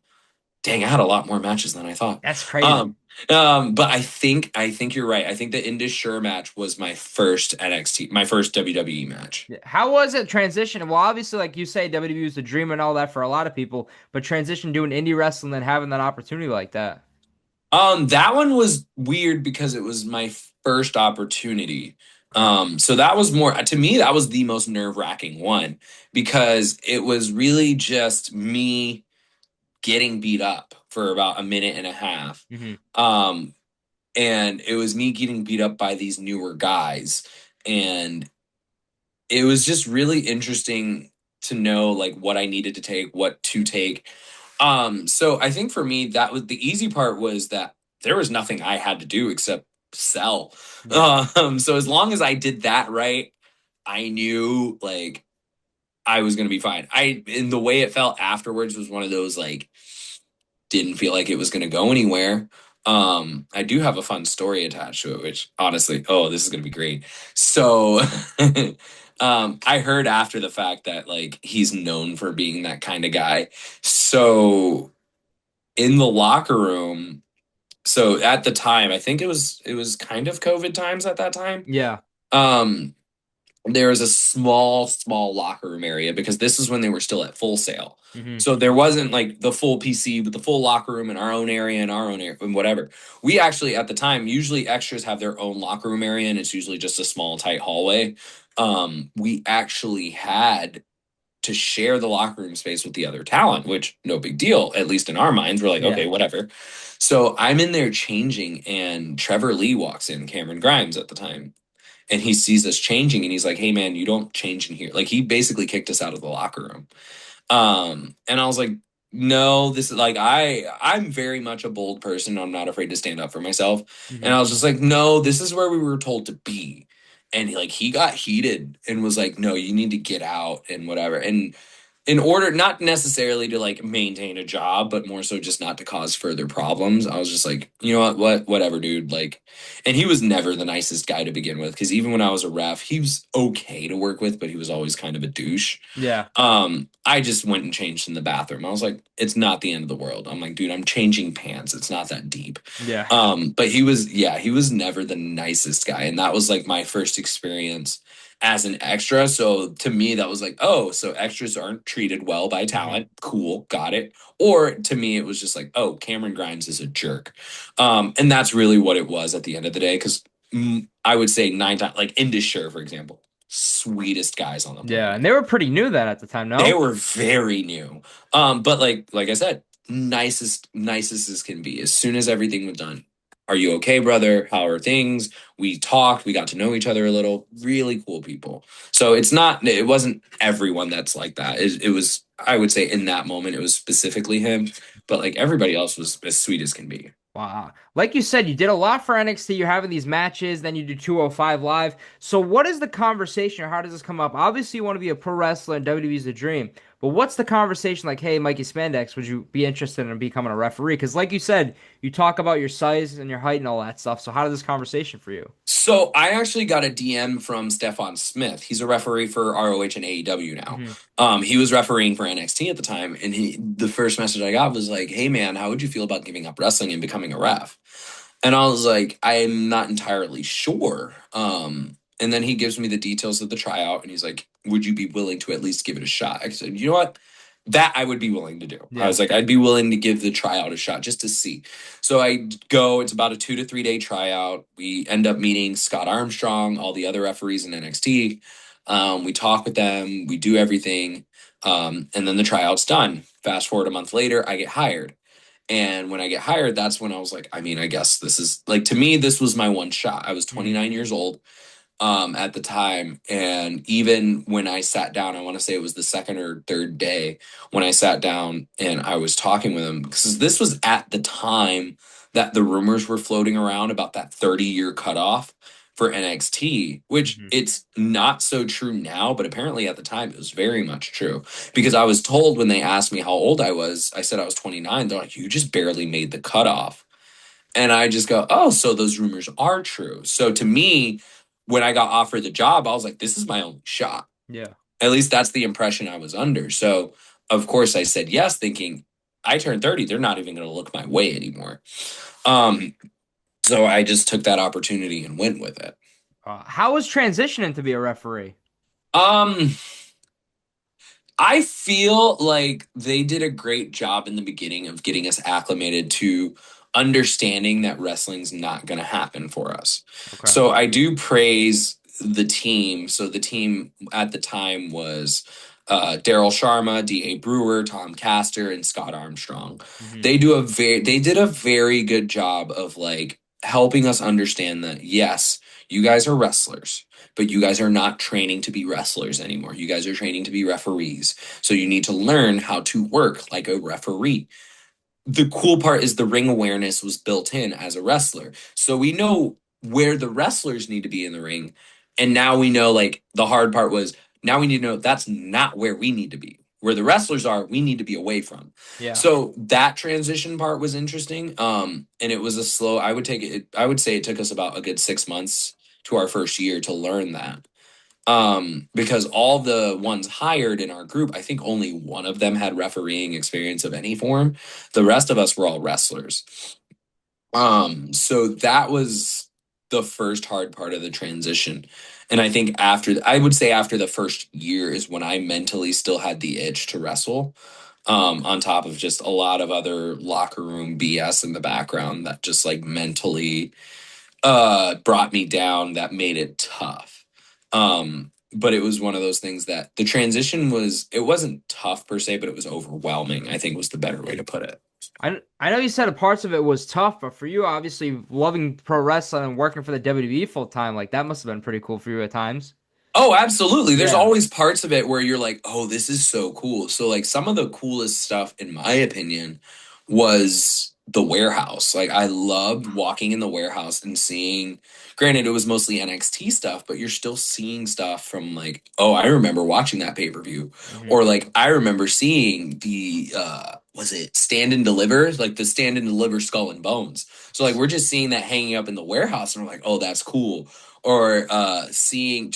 S1: Dang, I had a lot more matches than I thought.
S3: That's crazy.
S1: Um, but I think you're right. I think the Indus Sure match was my first NXT, my first WWE match.
S3: Yeah. How was it transition? Well, obviously, like you say, WWE was the dream and all that for a lot of people, but transition doing indie wrestling and having that opportunity like that.
S1: That one was weird because it was my first opportunity.
S3: Okay.
S1: So that was more to me, that was the most nerve-wracking one because it was really just me getting beat up for about a minute and a half.
S3: Hmm.
S1: Um, and it was me getting beat up by these newer guys. And it was just really interesting to know like what I needed to take, what to take. So I think for me, that was the easy part was that there was nothing I had to do except sell.
S3: Yeah.
S1: So as long as I did that right, I knew like I was gonna be fine. In the way it felt afterwards was one of those like didn't feel like it was gonna go anywhere. I do have a fun story attached to it, which honestly, oh, this is gonna be great. So, I heard after the fact that like he's known for being that kind of guy. So in the locker room, so at the time, I think it was kind of COVID times at that time.
S3: Yeah.
S1: Um, there was a small locker room area because this is when they were still at Full Sail.
S3: Hmm.
S1: So there wasn't like the full PC, but the full locker room in our own area and our own area and whatever. We actually at the time, usually extras have their own locker room area and it's usually just a small tight hallway. We actually had to share the locker room space with the other talent, which no big deal, at least in our minds. We're like,
S3: Yeah.
S1: okay, whatever. So I'm in there changing and Trevor Lee walks in, Cameron Grimes at the time, and he sees us changing and he's like, hey man, you don't change in here. Like he basically kicked us out of the locker room. And I was like, no, this is like I'm very much a bold person. I'm not afraid to stand up for myself. And
S3: Hmm.
S1: I was just like, no, this is where we were told to be. And like he got heated and was like, no, you need to get out and whatever. And in order not necessarily to like maintain a job, but more so just not to cause further problems. I was just like, you know whatever, dude. Like, and he was never the nicest guy to begin with because even when I was a ref, he was okay to work with, but he was always kind of a douche.
S3: Yeah.
S1: I just went and changed in the bathroom. I was like, it's not the end of the world. I'm like, dude, I'm changing pants. It's not that deep.
S3: Yeah.
S1: But he was never the nicest guy, and that was like my first experience as an extra. So to me, that was like, oh, so extras aren't treated well by
S3: Hmm.
S1: talent. Cool, got it. Or to me, it was just like, oh, Cameron Grimes is a jerk. And that's really what it was at the end of the day. Because I would say 9 times, like Indus, for example, sweetest guys on the
S3: Yeah.
S1: planet.
S3: And they were pretty new then at the time,
S1: They
S3: no?
S1: were very new. But like I said, nicest as can be. As soon as everything was done, are you okay, brother? How are things? We talked, we got to know each other a little. Really cool people. So it wasn't everyone that's like that. It was, I would say in that moment, it was specifically him, but like everybody else was as sweet as can be.
S3: Wow. Like you said, you did a lot for NXT. You're having these matches, then you do 205 Live. So, what is the conversation or how does this come up? Obviously, you want to be a pro wrestler and WWE's the dream. But what's the conversation like, hey, Mikey Spandex, would you be interested in becoming a referee? Because, like you said, you talk about your size and your height and all that stuff. So, how does this conversation for you?
S1: So I actually got a DM from Stefan Smith. He's a referee for ROH and AEW now.
S3: Hmm.
S1: He was refereeing for NXT at the time, and the first message I got was like, "Hey man, how would you feel about giving up wrestling and becoming a ref?" And I was like, "I'm not entirely sure." And then he gives me the details of the tryout, and he's like, "Would you be willing to at least give it a shot?" I said, "You know what? That I would be willing to do." I
S3: Yeah.
S1: was like, "I'd be willing to give the tryout a shot just to see." So I go, it's about a 2 to 3 day tryout. We end up meeting Scott Armstrong, all the other referees in NXT. We talk with them, we do everything. And then the tryout's done. Fast forward a month later, I get hired. And when I get hired, that's when I was like, I mean, I guess this is like, to me, this was my one shot. I was
S3: Hmm.
S1: 29 years old at the time. And even when I sat down, I want to say it was the second or third day when I sat down and I was talking with him, because this was at the time that the rumors were floating around about that 30-year cutoff for NXT, which
S3: Hmm.
S1: it's not so true now, but apparently at the time it was very much true. Because I was told when they asked me how old I was, I said I was 29. They're like, you just barely made the cutoff. And I just go, oh, so those rumors are true. So to me, when I got offered the job, I was like, this is my only shot.
S3: Yeah.
S1: At least that's the impression I was under. So, of course, I said yes, thinking I turned 30. They're not even going to look my way anymore. Um, so I just took that opportunity and went with it.
S3: How was transitioning to be a referee?
S1: Um, I feel like they did a great job in the beginning of getting us acclimated to understanding that wrestling's not going to happen for us.
S3: Okay.
S1: So I do praise the team. So the team at the time was Daryl Sharma, D.A. Brewer, Tom Castor, and Scott Armstrong.
S3: Hmm.
S1: They did a very good job of like helping us understand that yes, you guys are wrestlers, but you guys are not training to be wrestlers anymore. You guys are training to be referees. So you need to learn how to work like a referee. The cool part is the ring awareness was built in as a wrestler. So we know where the wrestlers need to be in the ring. And now we know like the hard part was now we need to know that's not where we need to be. where the wrestlers are, we need to be away from.
S3: Yeah.
S1: So that transition part was interesting. And it was a slow, I would say it took us about a good 6 months to our first year to learn that. Because all the ones hired in our group, I think only one of them had refereeing experience of any form. The rest of us were all wrestlers. So that was the first hard part of the transition. And I think I would say after the first year is when I mentally still had the itch to wrestle. On top of just a lot of other locker room BS in the background that just like mentally brought me down, that made it tough. But it was one of those things that the transition it wasn't tough per se, but it was overwhelming, I think was the better way to put it.
S3: I know you said parts of it was tough, but for you, obviously loving pro wrestling and working for the WWE full time, like that must have been pretty cool for you at times.
S1: Oh, absolutely. There's
S3: Yeah.
S1: always parts of it where you're like, oh, this is so cool. So, like, some of the coolest stuff, in my opinion, was the warehouse. Like, I loved walking in the warehouse and seeing, granted, it was mostly NXT stuff, but you're still seeing stuff from, like, oh, I remember watching that pay per view.
S3: Hmm.
S1: Or, like, I remember seeing was it Stand and Deliver? Like, the Stand and Deliver Skull and Bones. So, like, we're just seeing that hanging up in the warehouse, and we're like, oh, that's cool. Or seeing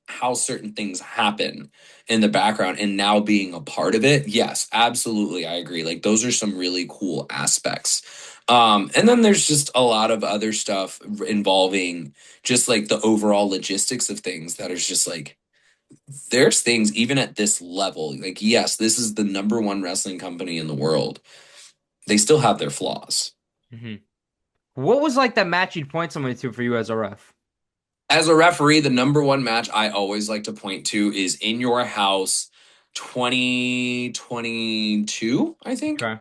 S1: how certain things happen in the background and now being a part of it. Yes, absolutely, I agree. Like those are some really cool aspects. And then there's just a lot of other stuff involving just like the overall logistics of things that is just like there's things even at this level, like yes, this is the number one wrestling company in the world, they still have their flaws.
S3: Hmm. What was like that match you'd point somebody to for you as a ref?
S1: As a referee, the number one match I always like to point to is In Your House 2022, I think.
S3: Okay.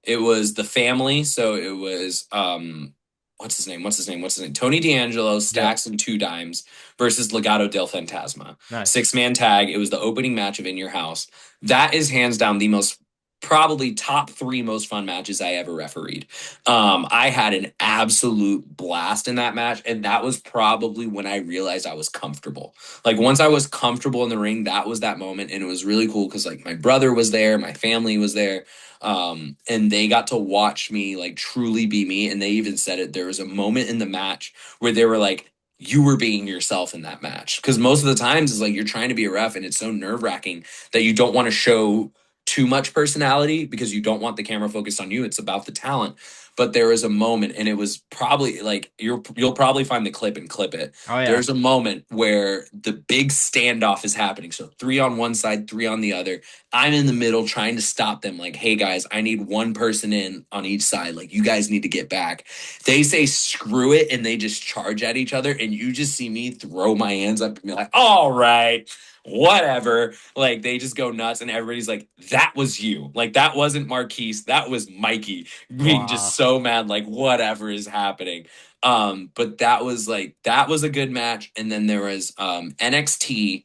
S1: It was the family, so it was what's his name? What's his name? What's his name? Tony D'Angelo,
S3: Yeah.
S1: Stacks and Two Dimes versus Legado del Fantasma.
S3: Nice.
S1: 6-man tag. It was the opening match of In Your House. That is hands down the most probably top three most fun matches I ever refereed. I had an absolute blast in that match, and that was probably when I realized I was comfortable. Like once I was comfortable in the ring, that was that moment, and it was really cool because like my brother was there, my family was there, and they got to watch me like truly be me. And they even said it. There was a moment in the match where they were like, you were being yourself in that match. Because most of the times is like you're trying to be a ref and it's so nerve wracking that you don't want to show too much personality because you don't want the camera focused on you. It's about the talent. But there was a moment, and it was probably like you'll probably find the clip and clip it.
S3: Oh yeah.
S1: There's a moment where the big standoff is happening. So 3 on one side, 3 on the other. I'm in the middle trying to stop them. Like, hey guys, I need one person in on each side. Like, you guys need to get back. They say screw it, and they just charge at each other. And you just see me throw my hands up and be like, all right, whatever. Like, they just go nuts, and everybody's like, that was you. Like, that wasn't Marquise. That was Mikey being just
S3: Wow.
S1: so mad, like, whatever is happening. But that was a good match. And then there was NXT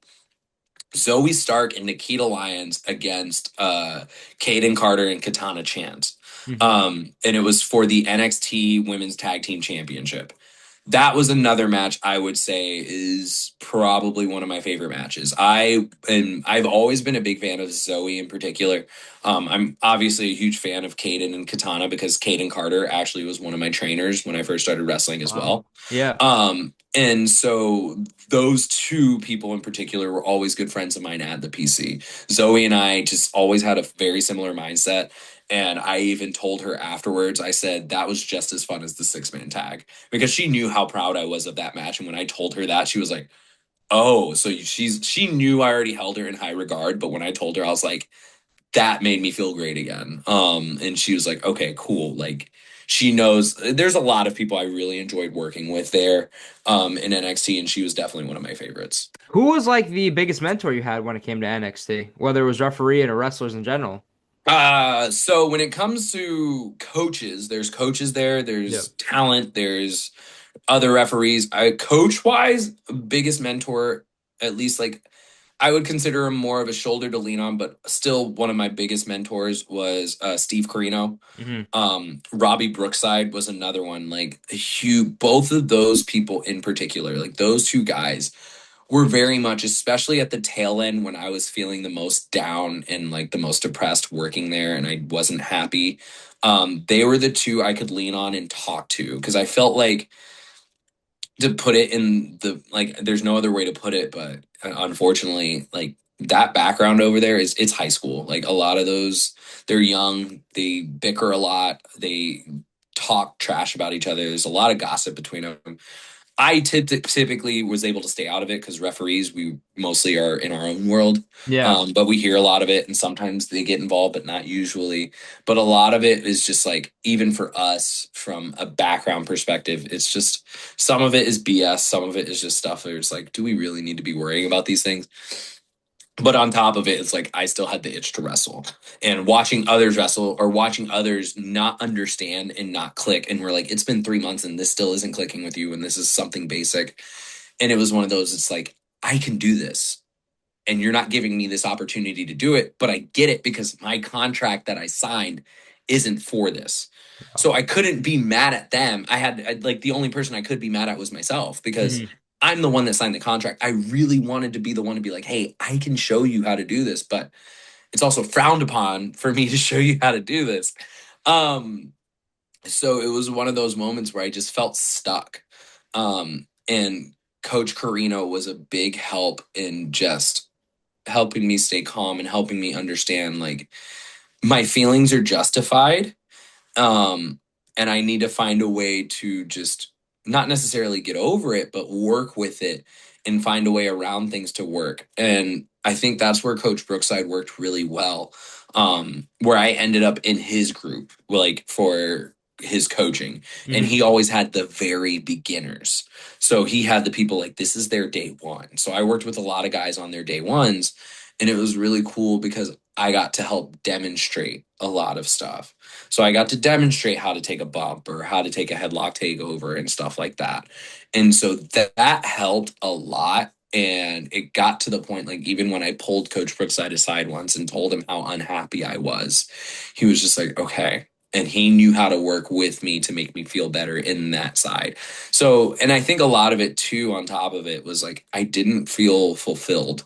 S1: Zoe Stark and Nikita Lyons against Kaden Carter and Katana Chance.
S3: Hmm.
S1: And it was for the NXT Women's Tag Team Championship. That was another match I would say is probably one of my favorite matches. I've always been a big fan of Zoe in particular. I'm obviously a huge fan of Kaden and Katana because Kaden Carter actually was one of my trainers when I first started wrestling as
S3: Wow.
S1: well.
S3: Yeah.
S1: And so those two people in particular were always good friends of mine at the PC. Zoe and I just always had a very similar mindset. And I even told her afterwards, I said that was just as fun as the 6-man tag because she knew how proud I was of that match. And when I told her that, she was like, oh, so she knew I already held her in high regard. But when I told her, I was like, that made me feel great again. And she was like, okay, cool. Like she knows there's a lot of people I really enjoyed working with there in NXT, and she was definitely one of my favorites.
S3: Who was like the biggest mentor you had when it came to NXT, whether it was referee or wrestlers in general?
S1: So when it comes to coaches, there's coaches there,
S3: Yep.
S1: there's talent, there's other referees. I coach wise, biggest mentor, at least like I would consider him more of a shoulder to lean on, but still one of my biggest mentors was Steve Carino.
S3: Hmm.
S1: Robbie Brookside was another one. Like both of those people in particular, like those two guys were very much, especially at the tail end when I was feeling the most down and like the most depressed working there and I wasn't happy. They were the two I could lean on and talk to because I felt like, to put it in the, like, there's no other way to put it, but unfortunately, like, that background over there is, it's high school. Like, a lot of those, they're young, they bicker a lot, they talk trash about each other. There's a lot of gossip between them. I typically was able to stay out of it because referees, we mostly are in our own world.
S3: Yeah.
S1: But we hear a lot of it, and sometimes they get involved, but not usually. But a lot of it is just like, even for us, from a background perspective, it's just, some of it is BS, some of it is just stuff where it's like, do we really need to be worrying about these things? But on top of it, it's like I still had the itch to wrestle, and watching others wrestle or watching others not understand and not click. And we're like, it's been 3 months and this still isn't clicking with you. And this is something basic. And it was one of those, it's like, I can do this. And you're not giving me this opportunity to do it, but I get it because my contract that I signed isn't for this. So I couldn't be mad at them. Like, the only person I could be mad at was myself because
S3: Mhm.
S1: I'm the one that signed the contract. I really wanted to be the one to be like, hey, I can show you how to do this, but it's also frowned upon for me to show you how to do this. Um, so it was one of those moments where I just felt stuck. And Coach Carino was a big help in just helping me stay calm and helping me understand, like, my feelings are justified, um, and I need to find a way to just not necessarily get over it, but work with it and find a way around things to work. And I think that's where Coach Brookside worked really well. Where I ended up in his group, like, for his coaching. And
S3: Mhm.
S1: he always had the very beginners. So he had the people like, this is their day one. So I worked with a lot of guys on their day ones. And it was really cool because I got to help demonstrate a lot of stuff. So I got to demonstrate how to take a bump or how to take a headlock takeover and stuff like that. And so that helped a lot. And it got to the point, like, even when I pulled Coach Brookside aside once and told him how unhappy I was, he was just like, okay. And he knew how to work with me to make me feel better in that side. So, and I think a lot of it too, on top of it, was like, I didn't feel fulfilled.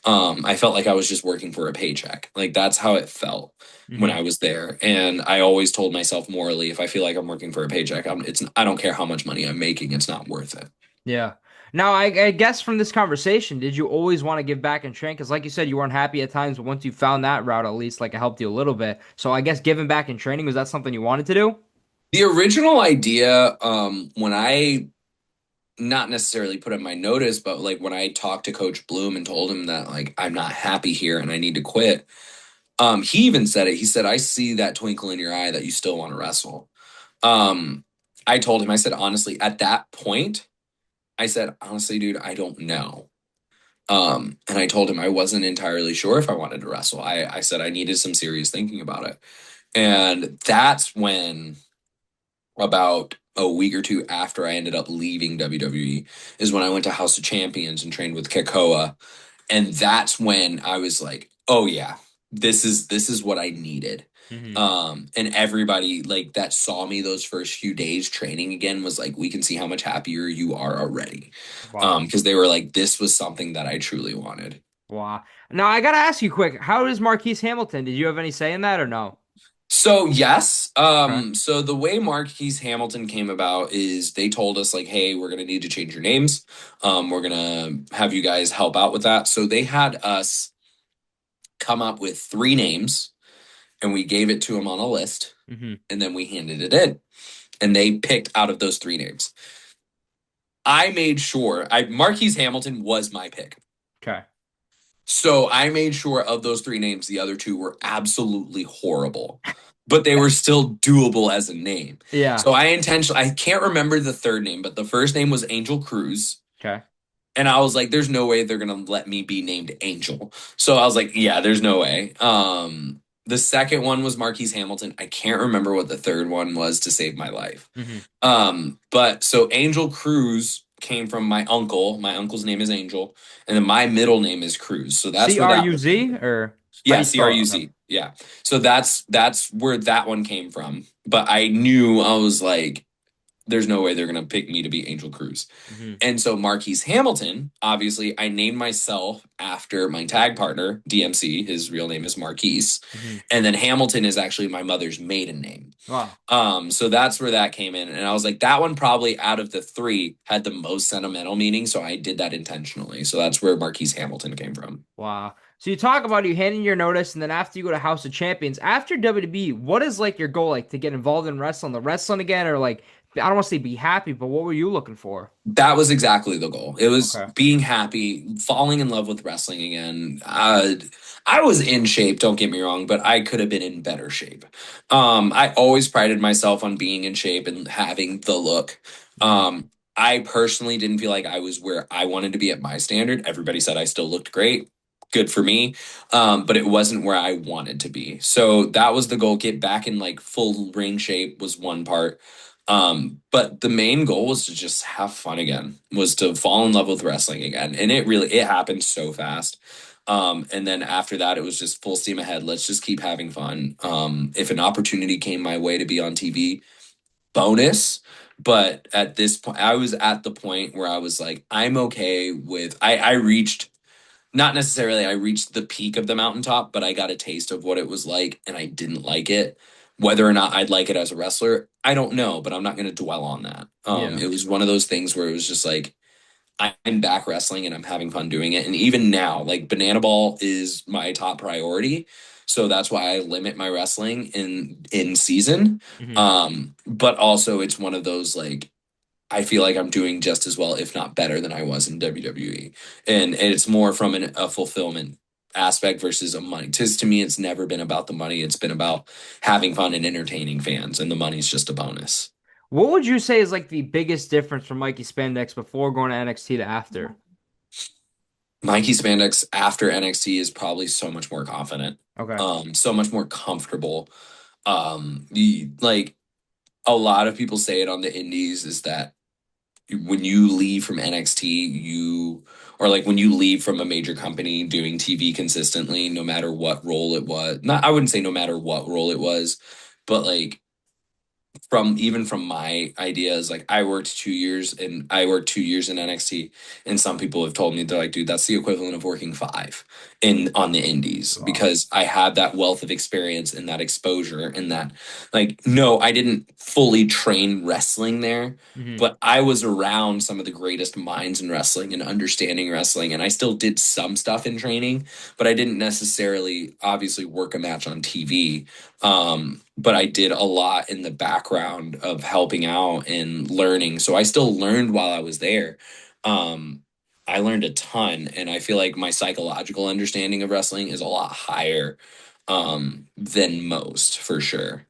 S1: I felt like I was just working for a paycheck. Like, that's how it felt when
S3: Mhm.
S1: I was there. And I always told myself morally, if I feel like I'm working for a paycheck, I don't care how much money I'm making, it's not worth it.
S3: Yeah. Now, I guess from this conversation, did you always want to give back and train? Because, like you said, you weren't happy at times, but once you found that route, at least, like, it helped you a little bit. So, I guess giving back and training, was that something you wanted to do?
S1: The original idea, when I not necessarily put in my notice, but like when I talked to Coach Bloom and told him that, like, I'm not happy here and I need to quit, he even said it. He said, I see that twinkle in your eye that you still want to wrestle. Um, I told him, I said, honestly, at that point, I said, honestly, dude, I don't know. And I told him I wasn't entirely sure if I wanted to wrestle. I said I needed some serious thinking about it. And that's when, about a week or two after I ended up leaving WWE, is when I went to House of Champions and trained with Kekoa. And that's when I was like, oh yeah, this is what I needed.
S3: Hmm.
S1: And everybody, like, that saw me those first few days training again was like, we can see how much happier you are already.
S3: Wow.
S1: Because they were like, this was something that I truly wanted.
S3: Wow. Now, I got to ask you quick, how is Marquise Hamilton? Did you have any say in that or no?
S1: So yes,
S3: Okay.
S1: so the way Marquise Hamilton came about is they told us, like, hey, we're gonna need to change your names. We're gonna have you guys help out with that. So they had us come up with three names, and we gave it to them on a list,
S3: Hmm.
S1: and then we handed it in, and they picked out of those three names. I made sure I Marquise Hamilton was my pick.
S3: Okay.
S1: So I made sure of those three names, the other two were absolutely horrible, but they were still doable as a name.
S3: Yeah.
S1: So I can't remember the third name, but the first name was Angel Cruz.
S3: Okay.
S1: And I was like, there's no way they're going to let me be named Angel. So I was like, yeah, there's no way. The second one was Marquise Hamilton. I can't remember what the third one was to save my life.
S3: Hmm.
S1: But so Angel Cruz came from my uncle. My uncle's name is Angel, and then my middle name is Cruz. So that's where that one came
S3: CRUZ
S1: from.
S3: or how do
S1: Yeah,
S3: you spell it? Okay.
S1: CRUZ. Yeah. So that's where that one came from. But I knew, I was like, there's no way they're going to pick me to be Angel Cruz.
S3: Hmm.
S1: And so Marquise Hamilton, obviously, I named myself after my tag partner, DMC. His real name is Marquise.
S3: Hmm.
S1: And then Hamilton is actually my mother's maiden name.
S3: Wow.
S1: So that's where that came in. And I was like, that one probably out of the three had the most sentimental meaning. So I did that intentionally. So that's where Marquise Hamilton came from.
S3: Wow. So you talk about you handing your notice, and then after you go to House of Champions, after WWE, what is like your goal? Like to get involved in the wrestling again, or like I don't want to say be happy, but what were you looking for?
S1: That was exactly the goal. It was
S3: Okay.
S1: being happy, falling in love with wrestling again. I was in shape, don't get me wrong, but I could have been in better shape. I always prided myself on being in shape and having the look.
S3: Hmm.
S1: I personally didn't feel like I was where I wanted to be at my standard. Everybody said I still looked great. Good for me. But it wasn't where I wanted to be. So that was the goal. Get back in like full ring shape was one part. But the main goal was to just have fun again, was to fall in love with wrestling again. And it happened so fast. And then after that, it was just full steam ahead. Let's just keep having fun. If an opportunity came my way to be on TV, bonus. But at this point, I was at the point where I was like, I'm okay with, I reached not necessarily I reached the peak of the mountaintop, but I got a taste of what it was like and I didn't like it. Whether or not I'd like it as a wrestler, I don't know, but I'm not going to dwell on that.
S3: Yeah.
S1: It was one of those things where it was just like I'm back wrestling and I'm having fun doing it. And even now, like Banana Ball is my top priority. So that's why I limit my wrestling in season.
S3: Hmm.
S1: But also it's one of those like I feel like I'm doing just as well, if not better, than I was in WWE. And it's more from a fulfillment aspect versus a money. Tis to me, it's never been about the money. It's been about having fun and entertaining fans, and the money's just a bonus.
S3: What would you say is like the biggest difference from Mikey Spandex before going to NXT to after?
S1: Mikey Spandex after NXT is probably so much more confident,
S3: Okay.
S1: so much more comfortable. Like a lot of people say it on the indies is that when you leave from NXT, or like when you leave from a major company doing TV consistently, no matter what role it was, not, I wouldn't say no matter what role it was, but like from my ideas, like I worked 2 years in NXT, and some people have told me they're like, dude, that's the equivalent of working five in on the indies
S3: Wow.
S1: because I had that wealth of experience and that exposure and that like no, I didn't fully train wrestling there,
S3: Hmm.
S1: but I was around some of the greatest minds in wrestling and understanding wrestling, and I still did some stuff in training, but I didn't necessarily obviously work a match on TV. But I did a lot in the background of helping out and learning. So I still learned while I was there. Um, I learned a ton, and I feel like my psychological understanding of wrestling is a lot higher than most, for sure.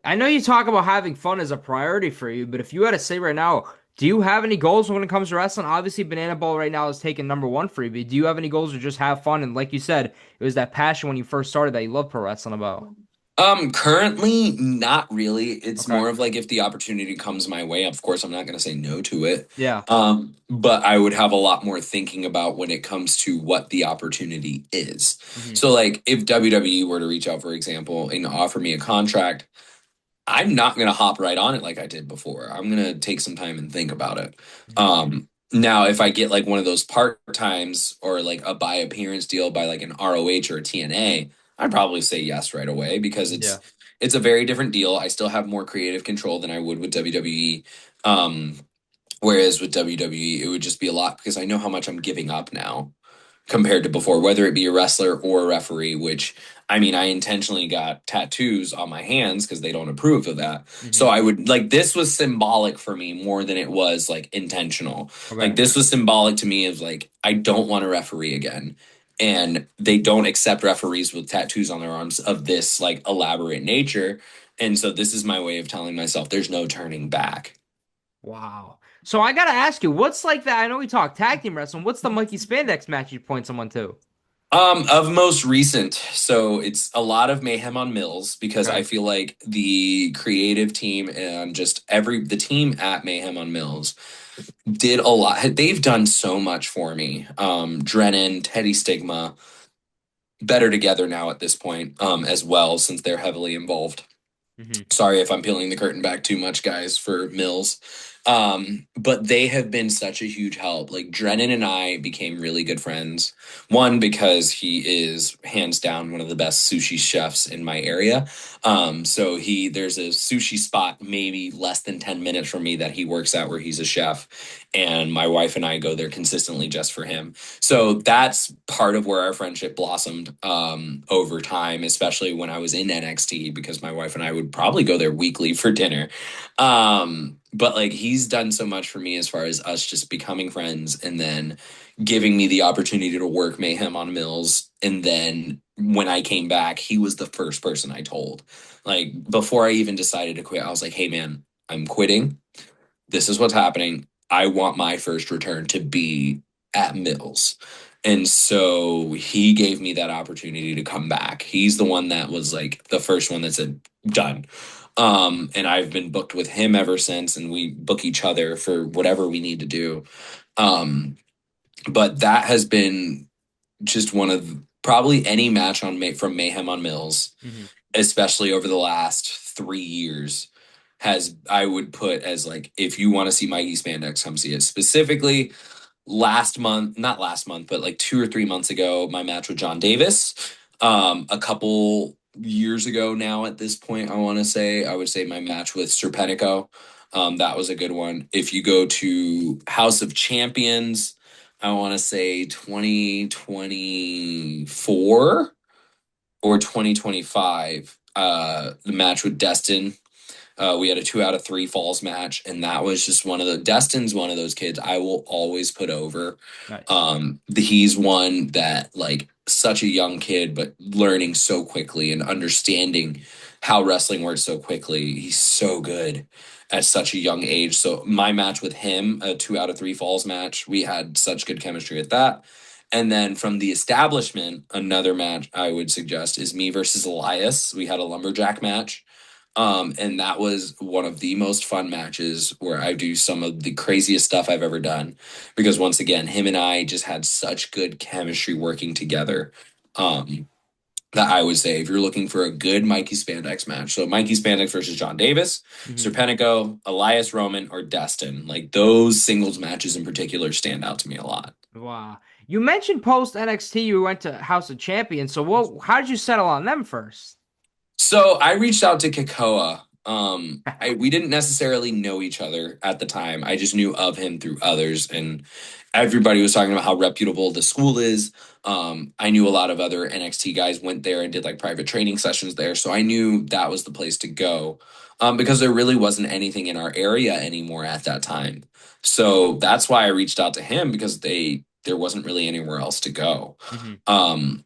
S3: I know you talk about having fun as a priority for you, but if you had to say right now, do you have any goals when it comes to wrestling? Obviously, Banana Ball right now is taking number one for you, but do you have any goals to just have fun? And like you said, it was that passion when you first started that you love pro wrestling about.
S1: Currently, not really. It's
S3: Okay.
S1: more of like if the opportunity comes my way, of course, I'm not going to say no to it.
S3: Yeah.
S1: But I would have a lot more thinking about when it comes to what the opportunity is.
S3: Hmm.
S1: So, like, if WWE were to reach out, for example, and offer me a contract, I'm not going to hop right on it like I did before. I'm going to take some time and think about it.
S3: Hmm.
S1: Now, if I get like one of those part times or like a by appearance deal by like an ROH or a TNA, I'd probably say yes right away because
S3: Yeah.
S1: it's a very different deal. I still have more creative control than I would with WWE. Um, Whereas with WWE, it would just be a lot because I know how much I'm giving up now compared to before, whether it be a wrestler or a referee, which I mean, I intentionally got tattoos on my hands because they don't approve of that. So
S3: Hmm.
S1: I would like this was symbolic for me more than it was like intentional.
S3: Okay.
S1: Like this was symbolic to me of like, I don't want to referee again. And they don't accept referees with tattoos on their arms of this like elaborate nature. And so this is my way of telling myself there's no turning back.
S3: Wow. So I gotta ask you, what's like that? I know we talk tag team wrestling. What's the Mikey Spandex match you point someone to?
S1: Of most recent, so it's a lot of mayhem on Mills because
S3: Okay.
S1: I feel like the creative team and just the team at Mayhem on Mills did a lot. They've done so much for me. Drennan, Teddy Stigma, better together now at this point, as well, since they're heavily involved.
S3: Hmm.
S1: Sorry if I'm peeling the curtain back too much, guys, for Mills. But they have been such a huge help. Like Drennan and I became really good friends. One, because he is hands down one of the best sushi chefs in my area. So there's a sushi spot maybe less than 10 minutes from me that he works at where he's a chef. And my wife and I go there consistently just for him. So that's part of where our friendship blossomed over time, especially when I was in NXT, because my wife and I would probably go there weekly for dinner. But like he's done so much for me as far as us just becoming friends and then giving me the opportunity to work Mayhem on Mills. And then when I came back, he was the first person I told. Like before I even decided to quit, I was like, hey man, I'm quitting. This is what's happening. I want my first return to be at Mills. And so he gave me that opportunity to come back. He's the one that was like the first one that said, done. And I've been booked with him ever since, and we book each other for whatever we need to do. Um, but that has been just one of probably any match from Mayhem on Mills,
S3: Hmm.
S1: especially over the last 3 years, has I would put as like if you want to see Mikey Spandex, come see it. Specifically, last month, not last month, but like 2 or 3 months ago, my match with John Davis. A couple years ago now, at this point, I would say my match with Serpentico. That was a good one. If you go to House of Champions, I want to say 2024 or 2025. The match with Destin, we had a 2 out of 3 falls match, and that was just Destin's one of those kids I will always put over.
S3: Nice.
S1: He's one that like such a young kid, but learning so quickly and understanding how wrestling works so quickly. He's so good at such a young age. So my match with him, a 2 out of 3 falls match, we had such good chemistry at that. And then from the establishment, another match I would suggest is me versus Elias. We had a lumberjack match. And that was one of the most fun matches where I do some of the craziest stuff I've ever done. Because once again, him and I just had such good chemistry working together. That I would say if you're looking for a good Mikey Spandex match. So Mikey Spandex versus John Davis,
S3: Hmm.
S1: Serpentico, Elias Roman, or Destin. Like those singles matches in particular stand out to me a lot.
S3: Wow. You mentioned post NXT you went to House of Champions. So how did you settle on them first?
S1: So I reached out to Kakoa. We didn't necessarily know each other at the time. I just knew of him through others, and everybody was talking about how reputable the school is. I knew a lot of other NXT guys went there and did like private training sessions there, so I knew that was the place to go. Because there really wasn't anything in our area anymore at that time. So that's why I reached out to him because there wasn't really anywhere else to go.
S3: Hmm.
S1: Um,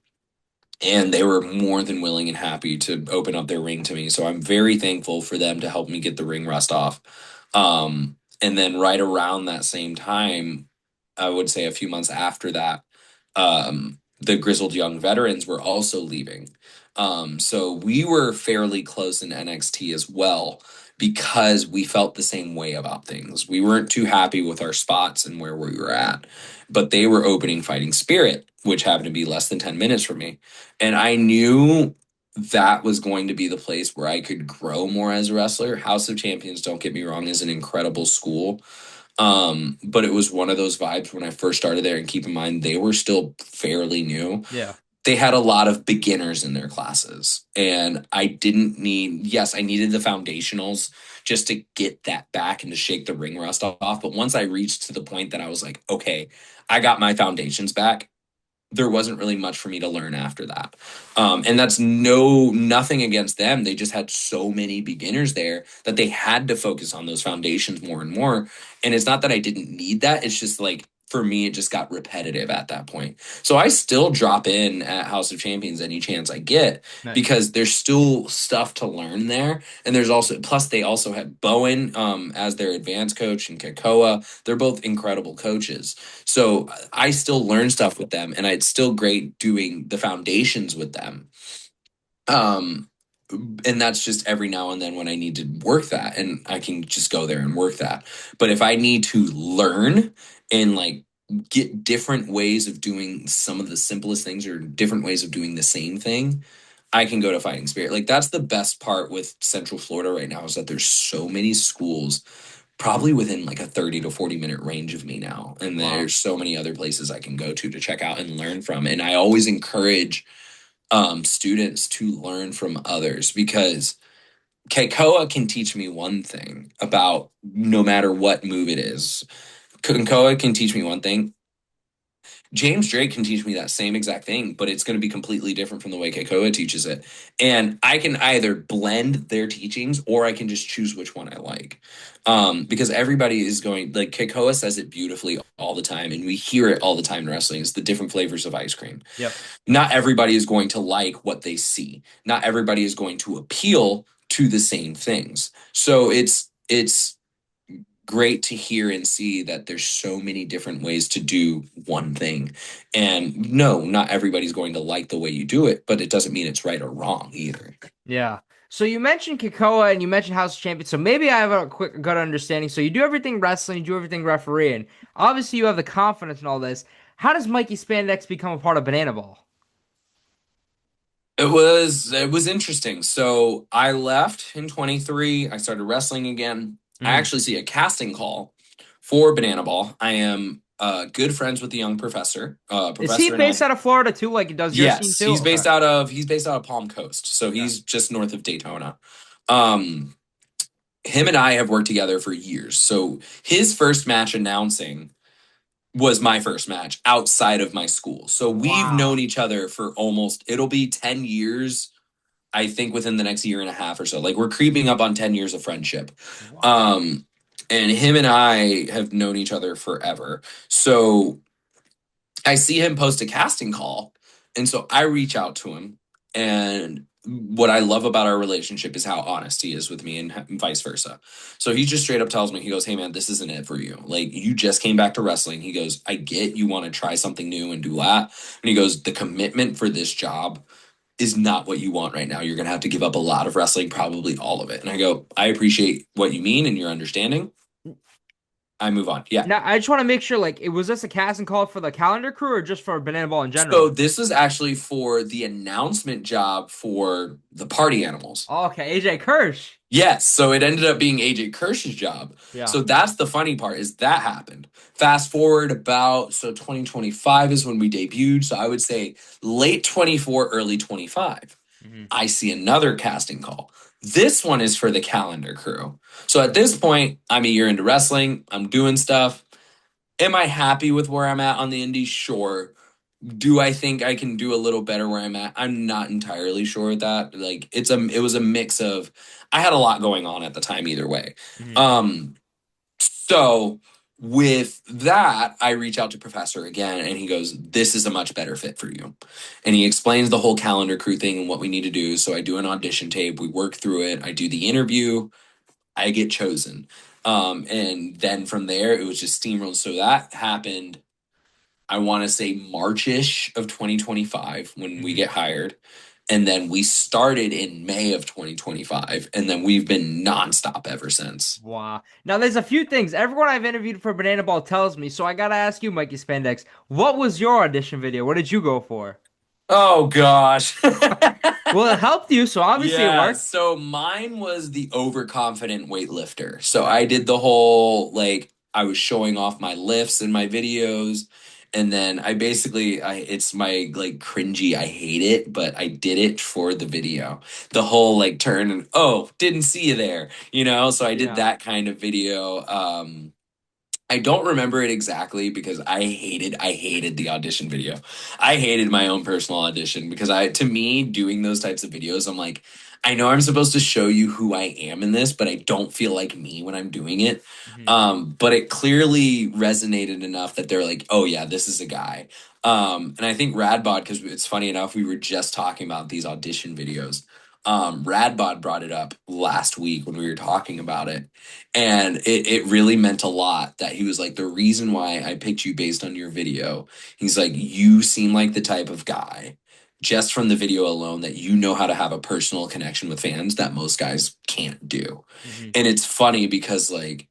S1: and they were more than willing and happy to open up their ring to me. So I'm very thankful for them to help me get the ring rust off. And then right around that same time, I would say a few months after that, the grizzled young veterans were also leaving. So we were fairly close in NXT as well because we felt the same way about things. We weren't too happy with our spots and where we were at, but they were opening Fighting Spirit, which happened to be less than 10 minutes from me. And I knew that was going to be the place where I could grow more as a wrestler. House of Champions, don't get me wrong, is an incredible school. But it was one of those vibes when I first started there, and keep in mind they were still fairly new.
S3: Yeah.
S1: They had a lot of beginners in their classes, and I didn't need, yes, I needed the foundationals just to get that back and to shake the ring rust off. But once I reached to the point that I was like, okay, I got my foundations back, there wasn't really much for me to learn after that. And that's nothing against them. They just had so many beginners there that they had to focus on those foundations more and more. And it's not that I didn't need that. It's just like for me, it just got repetitive at that point. So I still drop in at House of Champions any chance I get
S3: Nice.
S1: because there's still stuff to learn there. And there's also plus they also have Bowen as their advanced coach and Kakoa. They're both incredible coaches. So I still learn stuff with them, and it's still great doing the foundations with them. Um, and that's just every now and then when I need to work that, and I can just go there and work that. But if I need to learn and like get different ways of doing some of the simplest things or different ways of doing the same thing, I can go to Fighting Spirit. Like that's the best part with Central Florida right now is that there's so many schools probably within like a 30 to 40 minute range of me now. And
S3: Wow.
S1: there's so many other places I can go to check out and learn from. And I always encourage students to learn from others because Keikoa can teach me one thing about no matter what move it is. Keikoa can teach me one thing. James Drake can teach me that same exact thing, but it's going to be completely different from the way Keikoa teaches it. And I can either blend their teachings or I can just choose which one I like. Because everybody is going, like Keikoa says it beautifully all the time, and we hear it all the time in wrestling. It's the different flavors of ice cream.
S3: Yep.
S1: Not everybody is going to like what they see. Not everybody is going to appeal to the same things. So it's great to hear and see that there's so many different ways to do one thing. And no, not everybody's going to like the way you do it, but it doesn't mean it's right or wrong either.
S3: Yeah. So you mentioned Kikoa and you mentioned House of Champions. So maybe I have a quick gut understanding. So you do everything wrestling, you do everything refereeing. Obviously, you have the confidence in all this. How does Mikey Spandex become a part of Banana Ball?
S1: It was interesting. So I left in 23. I started wrestling again. I
S3: Hmm.
S1: actually see a casting call for Banana Ball. I am good friends with the young professor.
S3: Is he
S1: Professor and
S3: based
S1: I.
S3: out of Florida too, like he does your scene
S1: Yes,
S3: too? Okay.
S1: he's based out of Palm Coast. So
S3: Okay.
S1: he's just north of Daytona. Um him and I have worked together for years. So his first match announcing was my first match outside of my school. So we've known
S3: Wow.
S1: each other for almost it'll be 10 years, I think within the next year and a half or so. Like we're creeping up on 10 years of friendship.
S3: Wow.
S1: Um and him and I have known each other forever. So I see him post a casting call. And so I reach out to him. And what I love about our relationship is how honest he is with me and vice versa. So he just straight up tells me, he goes, "Hey, man, this isn't it for you. Like, you just came back to wrestling." He goes, "I get you want to try something new and do that." And he goes, "The commitment for this job is not what you want right now. You're going to have to give up a lot of wrestling, probably all of it." And I go, "I appreciate what you mean and your understanding." I move on. Yeah.
S3: Now I just want to make sure, like, it was this a casting call for the calendar crew or just for Banana Ball in
S1: So
S3: general?
S1: this was actually for the announcement job for the party animals.
S3: Oh, okay, AJ Kirsch.
S1: Yes, so it ended up being AJ Kirsch's job.
S3: Yeah.
S1: So that's the funny part is that happened. Fast forward about 2025 is when we debuted. So I would say late 24, early 25.
S3: Hmm.
S1: I see another casting call. This one is for the calendar crew. So at this point, I'm a year into wrestling. I'm doing stuff. Am I happy with where I'm at on the indies? Sure. Do I think I can do a little better where I'm at? I'm not entirely sure with that. Like it was a mix of I had a lot going on at the time either way.
S3: Hmm.
S1: Um so with that, I reach out to Professor again and he goes, "This is a much better fit for you." And he explains the whole calendar crew thing and what we need to do. So I do an audition tape, we work through it, I do the interview, I get chosen. And then from there it was just steamrolled. So that happened, I want to say March-ish of 2025 when we
S3: Hmm.
S1: get hired. And then we started in May of 2025. And then we've been nonstop ever since.
S3: Wow. Now there's a few things. Everyone I've interviewed for Banana Ball tells me, so I gotta ask you, Mikey Spandex, what was your audition video? What did you go for?
S1: Oh gosh.
S3: Well, it helped you, so obviously it
S1: Yeah,
S3: worked.
S1: so mine was the overconfident weightlifter. So I did the whole like I was showing off my lifts in my videos, and then I it's my like cringy, I hate it, but I did it for the video. The whole like turn and oh, didn't see you there, you know? So I did
S3: Yeah.
S1: that kind of video. I don't remember it exactly because I hated the audition video. I hated my own personal audition because to me doing those types of videos, I'm like, I know I'm supposed to show you who I am in this, but I don't feel like me when I'm doing it.
S3: Hmm.
S1: But it clearly resonated enough that they're like, "Oh yeah, this is a guy." And I think Radbod, because it's funny enough, we were just talking about these audition videos. Radbod brought it up last week when we were talking about it. And it really meant a lot that he was like, "The reason why I picked you based on your video," he's like, "you seem like the type of guy, just from the video alone, that you know how to have a personal connection with fans that most guys can't do."
S3: Hmm.
S1: And it's funny because, like,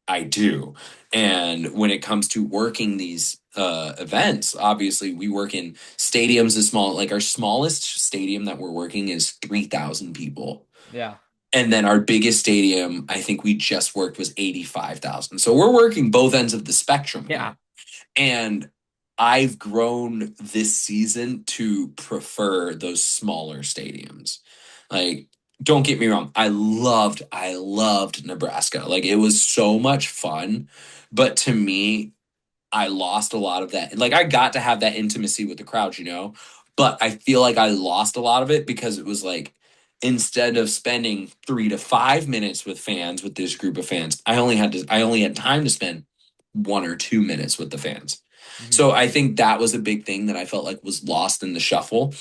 S1: I do. And when it comes to working these events, obviously we work in stadiums as small, like our smallest stadium that we're working is 3,000 people.
S3: Yeah.
S1: And then our biggest stadium, I think we just worked was 85,000. So we're working both ends of the spectrum
S3: Yeah.
S1: here. And I've grown this season to prefer those smaller stadiums. Like, don't get me wrong, I loved Nebraska. Like, it was so much fun. But to me, I lost a lot of that. Like, I got to have that intimacy with the crowd, but I feel like I lost a lot of it because it was like, instead of spending 3 to 5 minutes with fans, with this group of fans, I only had time to spend 1 or 2 minutes with the fans.
S3: Hmm.
S1: So I think that was a big thing that I felt like was lost in the shuffle.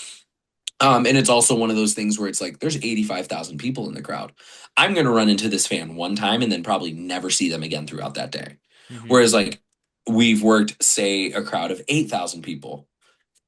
S1: And it's also one of those things where it's like there's 85,000 people in the crowd. I'm going to run into this fan one time and then probably never see them again throughout that day.
S3: Hmm.
S1: Whereas like we've worked, say, a crowd of 8,000 people.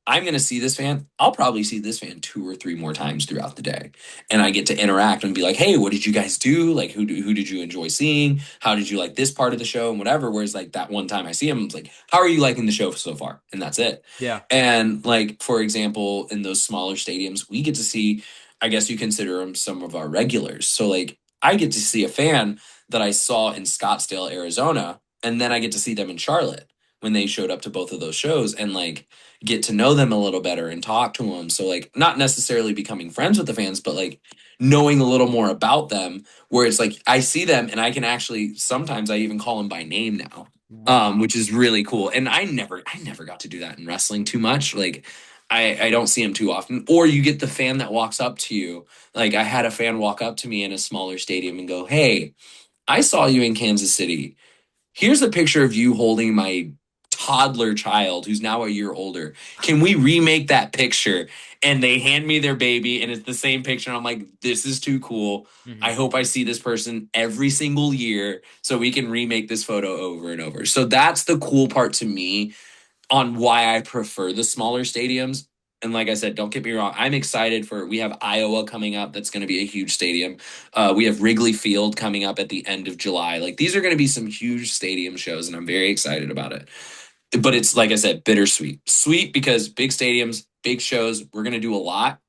S1: I'm going to see this fan. I'll probably see this fan 2 or 3 more times throughout the day. And I get to interact and be like, hey, what did you guys do? Like, who did you enjoy seeing? How did you like this part of the show and whatever? Whereas, like, that one time I see him, it's like, how are you liking the show so far? And that's it.
S3: Yeah.
S1: And, like, for example, in those smaller stadiums, we get to see, I guess you consider them some of our regulars. So, like, I get to see a fan that I saw in Scottsdale, Arizona, and then I get to see them in Charlotte when they showed up to both of those shows. And, like, get to know them a little better and talk to them. So like not necessarily becoming friends with the fans, but like knowing a little more about them where it's like I see them and I can actually sometimes I even call them by name now.
S3: Wow.
S1: Which is really cool. And I never got to do that in wrestling too much. Like I don't see them too often. Or you get the fan that walks up to you. Like I had a fan walk up to me in a smaller stadium and go, "Hey, I saw you in Kansas City. Here's a picture of you holding my toddler child who's now a year older. Can we remake that picture?" And they hand me their baby and it's the same picture. And I'm like, this is too cool. I
S3: Hmm.
S1: hope I see this person every single year so we can remake this photo over and over. So that's the cool part to me on why I prefer the smaller stadiums. And like I said, don't get me wrong, I'm excited for we have Iowa coming up. That's going to be a huge stadium. We have Wrigley Field coming up at the end of July. Like these are going to be some huge stadium shows, and I'm very excited about it. But it's like I said, bittersweet. Sweet because big stadiums, big shows, we're going to do a lot.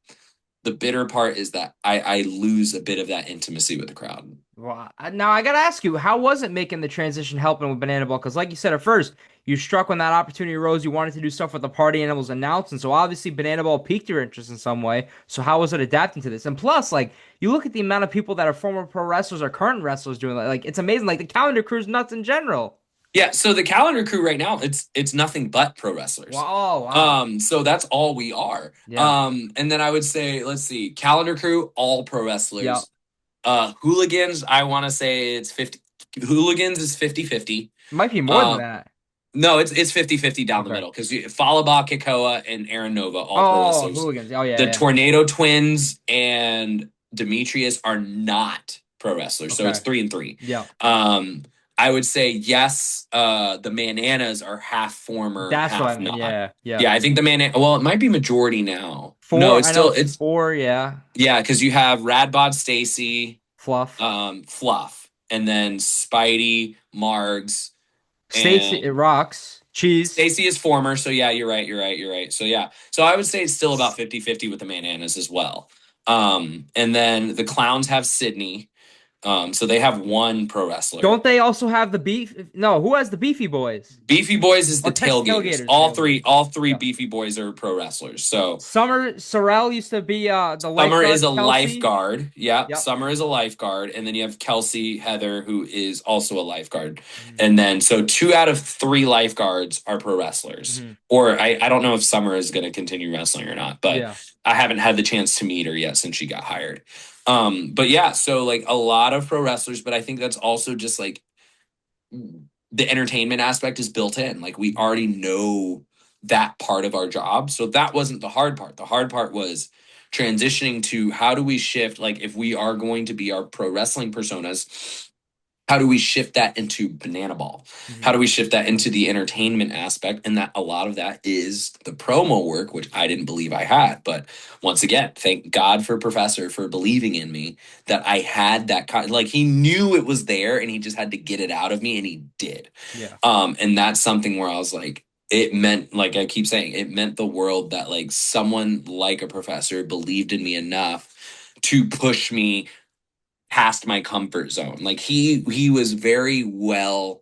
S1: The bitter part is that I lose a bit of that intimacy with the crowd.
S3: Well, now I gotta ask you, how was it making the transition helping with Banana Ball? Because, like you said at first, you struck when that opportunity arose. You wanted to do stuff with the party animals announced, and so obviously Banana Ball piqued your interest in some way. So how was it adapting to this? And plus, like you look at the amount of people that are former pro wrestlers or current wrestlers doing that, like it's amazing. Like the calendar crew's nuts in general.
S1: Yeah, so the calendar crew right now, it's nothing but pro wrestlers.
S3: Wow, wow,
S1: So that's all we are.
S3: yeah,
S1: And then I would say, let's see, calendar crew, all pro
S3: yeah.
S1: wrestlers. Hooligans, I want to say it's 50. Hooligans is 50-50.
S3: Might be more than
S1: Um,
S3: that.
S1: no, it's 50-50 down the
S3: Okay.
S1: middle because Falaba, Kikoa, and Aaron Nova, all pro
S3: Oh,
S1: wrestlers.
S3: hooligans. Oh yeah,
S1: The
S3: yeah.
S1: Tornado Twins and Demetrius are not pro wrestlers, so it's
S3: Okay.
S1: 3-3.
S3: Yeah.
S1: I would say yes. The Mananas are half former,
S3: That's what I
S1: half
S3: meant.
S1: not.
S3: Yeah, yeah.
S1: Yeah, I think the Manana. Well, it might be majority now. No,
S3: Four.
S1: it's
S3: I know
S1: still
S3: it's
S1: it's
S3: four. Yeah.
S1: yeah, because you have Radbod Stacy,
S3: Fluff.
S1: Fluff, and then Spidey, Margs,
S3: Stacy. It
S1: and
S3: rocks. Cheese.
S1: Stacy is former. So yeah, you're right. So yeah, so I would say it's still about 50-50 with the Mananas as well. And then the Clowns have Sydney. So they have one pro wrestler.
S3: Don't they also have the beef? No, who has the Beefy Boys?
S1: Beefy Boys is
S3: Oh,
S1: the tailgaters.
S3: tailgaters.
S1: All three,
S3: Tailgaters.
S1: all three
S3: Yeah.
S1: Beefy Boys are pro wrestlers. So
S3: Summer Sorrell used to be the
S1: Summer is
S3: lifeguard.
S1: a
S3: Kelsey.
S1: lifeguard. Yeah,
S3: Yep.
S1: Summer is a lifeguard, and then you have Kelsey Heather, who is also a lifeguard.
S3: Hmm.
S1: And then so 2 out of 3 lifeguards are pro wrestlers.
S3: Hmm.
S1: Or I don't know if Summer is going to continue wrestling or not, but
S3: Yeah.
S1: I haven't had the chance to meet her yet since she got hired. But yeah, so like a lot of pro wrestlers, but I think that's also just like the entertainment aspect is built in. Like we already know that part of our job. So that wasn't the hard part. The hard part was transitioning to how do we shift, like if we are going to be our pro wrestling personas, how do we shift that into banana ball? How
S3: Hmm.
S1: do we shift that into the entertainment aspect? And that a lot of that is the promo work, which I didn't believe I had. But once again, thank God for Professor for believing in me that I had that like he knew it was there and he just had to get it out of me and he did.
S3: Yeah.
S1: And that's something where I was like, it meant, like I keep saying, it meant the world that like someone like a Professor believed in me enough to push me past my comfort zone. Like he was very well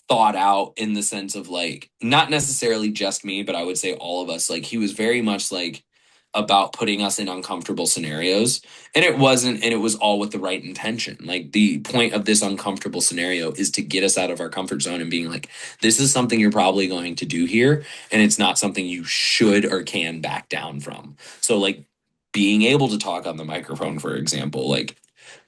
S1: thought out in the sense of like not necessarily just me, but I would say all of us. Like he was very much like about putting us in uncomfortable scenarios. And it was all with the right intention. Like the point of this uncomfortable scenario is to get us out of our comfort zone and being like, this is something you're probably going to do here. And it's not something you should or can back down from. So like being able to talk on the microphone, for example, like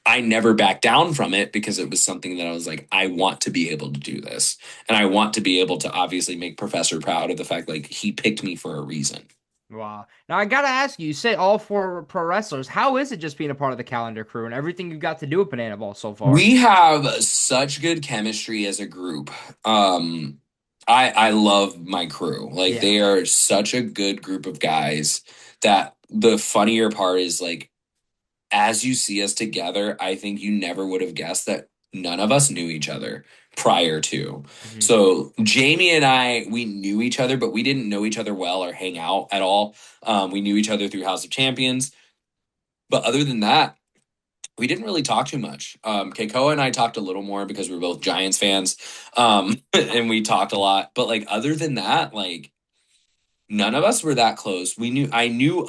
S1: I never backed down from it because it was something that I was like, I want to be able to do this. And I want to be able to obviously make Professor proud of the fact like he picked me for a reason.
S3: Wow. Now I gotta ask you, you say all four pro wrestlers. How is it just being a part of the calendar crew and everything you got to do with Banana Ball so far?
S1: We have such good chemistry as a group. I love my crew. Like
S3: Yeah.
S1: they are such a good group of guys that the funnier part is like as you see us together, I think you never would have guessed that none of us knew each other prior to.
S3: Hmm.
S1: So Jamie and I, we knew each other, but we didn't know each other well or hang out at all. We knew each other through House of Champions, but other than that, we didn't really talk too much. Keikoa and I talked a little more because we were both Giants fans, and we talked a lot. But like other than that, like none of us were that close. We knew I knew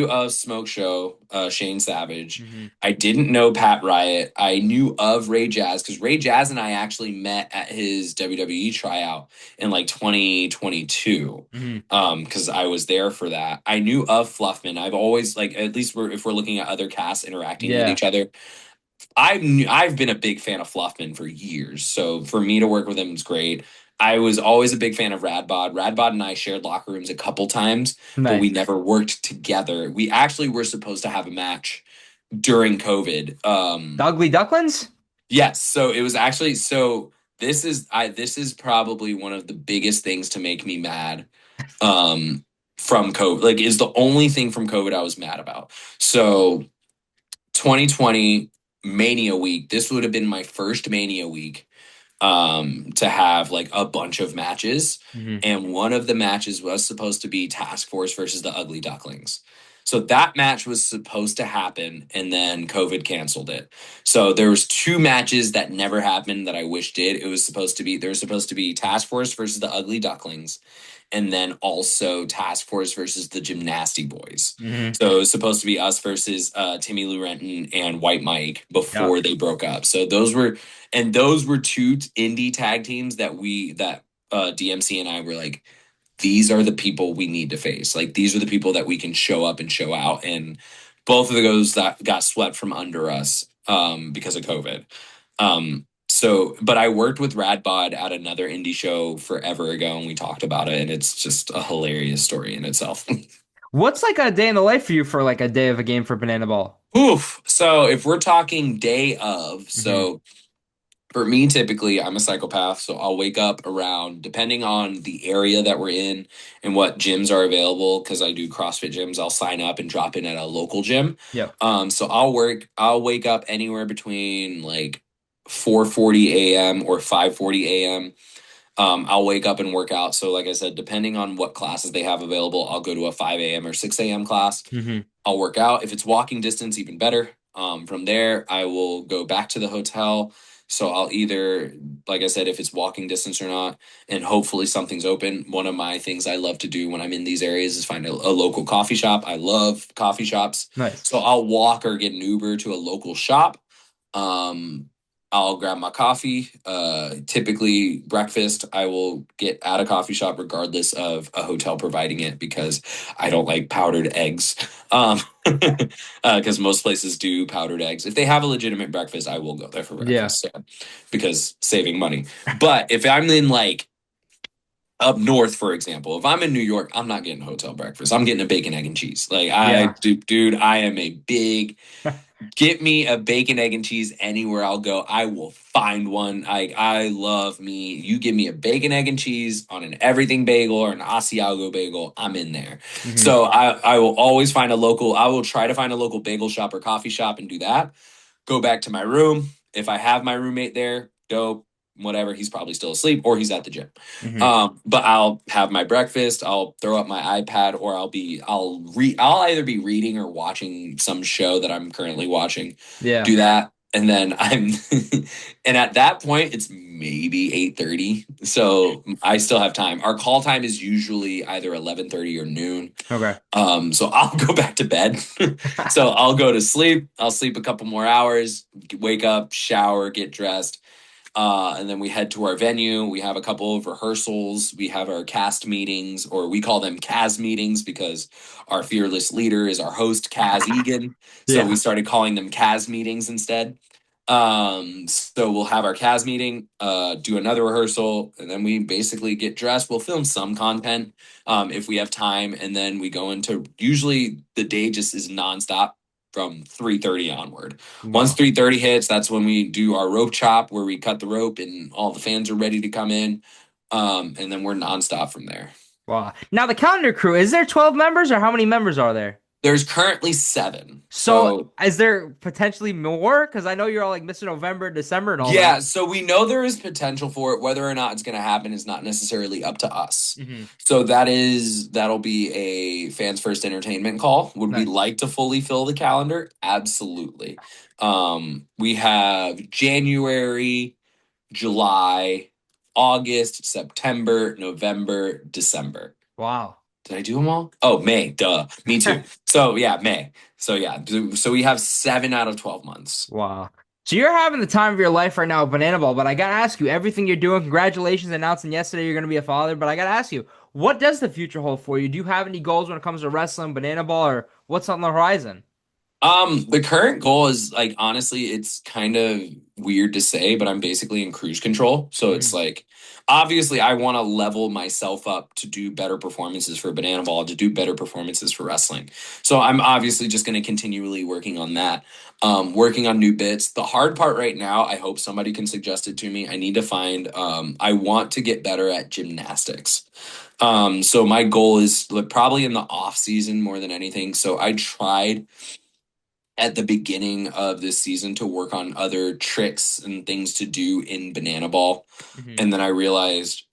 S1: of Smoke Show, Shane Savage.
S3: Hmm.
S1: I didn't know Pat Riot. I knew of Ray Jazz because Ray Jazz and I actually met at his WWE tryout in like 2022.
S3: Hmm.
S1: Because I was there for that. I knew of Fluffman. I've always like at least if we're looking at other casts interacting with
S3: Yeah.
S1: each other, I've been a big fan of Fluffman for years. So for me to work with him was great. I was always a big fan of Radbod. Radbod and I shared locker rooms a couple times, but we
S3: Nice.
S1: never worked together. We actually were supposed to have a match during COVID.
S3: The Ugly Ducklings?
S1: Yes, so it was actually so this is probably one of the biggest things to make me mad from COVID. Like is the only thing from COVID I was mad about. So 2020 Mania week. This would have been my first Mania week to have like a bunch of matches.
S3: Hmm.
S1: And one of the matches was supposed to be Task Force versus the Ugly Ducklings. So that match was supposed to happen and then COVID canceled it. So there was two matches that never happened that I wish did. It was supposed to be there was supposed to be Task Force versus the Ugly Ducklings and then also Task Force versus the Gymnasty Boys.
S3: Hmm.
S1: So it was supposed to be us versus Timmy Lou Renton and White Mike
S3: Yeah.
S1: before they broke up. So those were two indie tag teams that DMC and I were like, these are the people we need to face. Like these are the people that we can show up and show out. And both of those that got swept from under us because of COVID. But I worked with Radbod at another indie show forever ago, and we talked about it, and it's just a hilarious story in itself.
S3: What's like a day in the life for you for like a day of a game for Banana Ball?
S1: Oof. So if we're talking day of,
S3: Hmm.
S1: so for me, typically, I'm a psychopath, so I'll wake up around, depending on the area that we're in and what gyms are available, because I do CrossFit gyms, I'll sign up and drop in at a local gym.
S3: Yep.
S1: So I'll wake up anywhere between like 4:40 a.m. or 5:40 a.m. I'll wake up and work out. So, like I said, depending on what classes they have available, I'll go to a 5 a.m. or 6 a.m. class.
S3: Hmm.
S1: I'll work out. If it's walking distance, even better. From there, I will go back to the hotel. So I'll either, like I said, if it's walking distance or not, and hopefully something's open. One of my things I love to do when I'm in these areas is find a local coffee shop. I love coffee shops.
S3: Nice.
S1: So I'll walk or get an Uber to a local shop. Um, I'll grab my coffee. Typically breakfast, I will get at a coffee shop regardless of a hotel providing it because I don't like powdered eggs. Because most places do powdered eggs. If they have a legitimate breakfast, I will go there for
S3: Yeah.
S1: breakfast. So, because saving money. But if I'm in like up north, for example, if I'm in New York, I'm not getting hotel breakfast. I'm getting a bacon, egg, and cheese. Like
S3: Yeah.
S1: dude, I am a big Get me a bacon, egg, and cheese anywhere I'll go. I will find one. I love me. You give me a bacon, egg, and cheese on an everything bagel or an Asiago bagel, I'm in there.
S3: Hmm.
S1: So I will always find a local. I will try to find a local bagel shop or coffee shop and do that. Go back to my room. If I have my roommate there, dope. Whatever, he's probably still asleep or he's at the gym.
S3: Hmm.
S1: But I'll have my breakfast. I'll throw up my iPad, or I'll either be reading or watching some show that I'm currently watching.
S3: Yeah.
S1: Do that, and then I'm, and at that point it's maybe 8:30, so I still have time. Our call time is usually either 11:30 or noon.
S3: Okay.
S1: So I'll go back to bed. So I'll go to sleep. I'll sleep a couple more hours, wake up, shower, get dressed. And then we head to our venue. We have a couple of rehearsals. We have our cast meetings, or we call them Kaz meetings because our fearless leader is our host, Kaz Egan. So we
S3: Yeah.
S1: started calling them Kaz meetings instead. So we'll have our Kaz meeting, do another rehearsal, and then we basically get dressed. We'll film some content, if we have time, and then we go into, usually the day just is nonstop from 3:30 onward. Once
S3: Wow.
S1: 3:30 hits, that's when we do our rope chop where we cut the rope and all the fans are ready to come in. And then we're nonstop from there.
S3: Wow. Now the calendar crew, is there 12 members or how many members are there?
S1: There's currently 7.
S3: So
S1: So
S3: is there potentially more? Because I know you're all like Mr. November, December, and all
S1: yeah,
S3: that.
S1: so we know there is potential for it. Whether or not it's going to happen is not necessarily up to us.
S3: Hmm.
S1: So that'll be a fans first entertainment call. Would we
S3: Nice.
S1: like to fully fill the calendar? Absolutely. We have January, July, August, September, November, December.
S3: Wow.
S1: Did I do them all? Oh, May. Duh. Me too. So yeah, May. So yeah. So we have 7 out of 12 months.
S3: Wow. So you're having the time of your life right now with Banana Ball, but I gotta ask you, everything you're doing, congratulations announcing yesterday you're gonna be a father, but I gotta ask you, what does the future hold for you? Do you have any goals when it comes to wrestling, Banana Ball, or what's on the horizon?
S1: The current goal is like, honestly, it's kind of weird to say, but I'm basically in cruise control. So it's
S3: Mhm.
S1: like, obviously, I want to level myself up to do better performances for Banana Ball, to do better performances for wrestling. So I'm obviously just going to continually working on that, working on new bits. The hard part right now, I hope somebody can suggest it to me. I need to find, I want to get better at gymnastics. So my goal is like, probably in the off season more than anything. So I tried at the beginning of this season to work on other tricks and things to do in Banana Ball.
S3: Mhm.
S1: And then I realized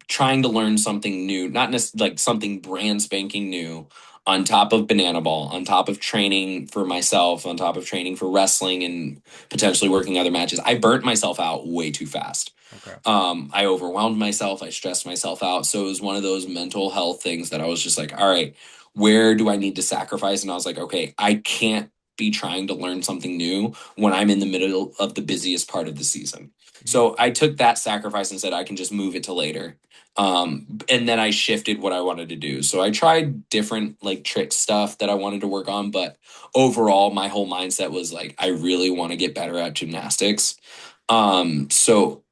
S1: trying to learn something new, not necessarily like something brand spanking new, on top of Banana Ball, on top of training for myself, on top of training for wrestling and potentially working other matches. I burnt myself out way too fast.
S3: Okay.
S1: I overwhelmed myself. I stressed myself out. So it was one of those mental health things that I was just like, all right, where do I need to sacrifice? And I was like, okay, I can't be trying to learn something new when I'm in the middle of the busiest part of the season.
S3: Mhm.
S1: So I took that sacrifice and said, I can just move it to later. And then I shifted what I wanted to do. So I tried different like trick stuff that I wanted to work on. But overall, my whole mindset was like, I really want to get better at gymnastics. So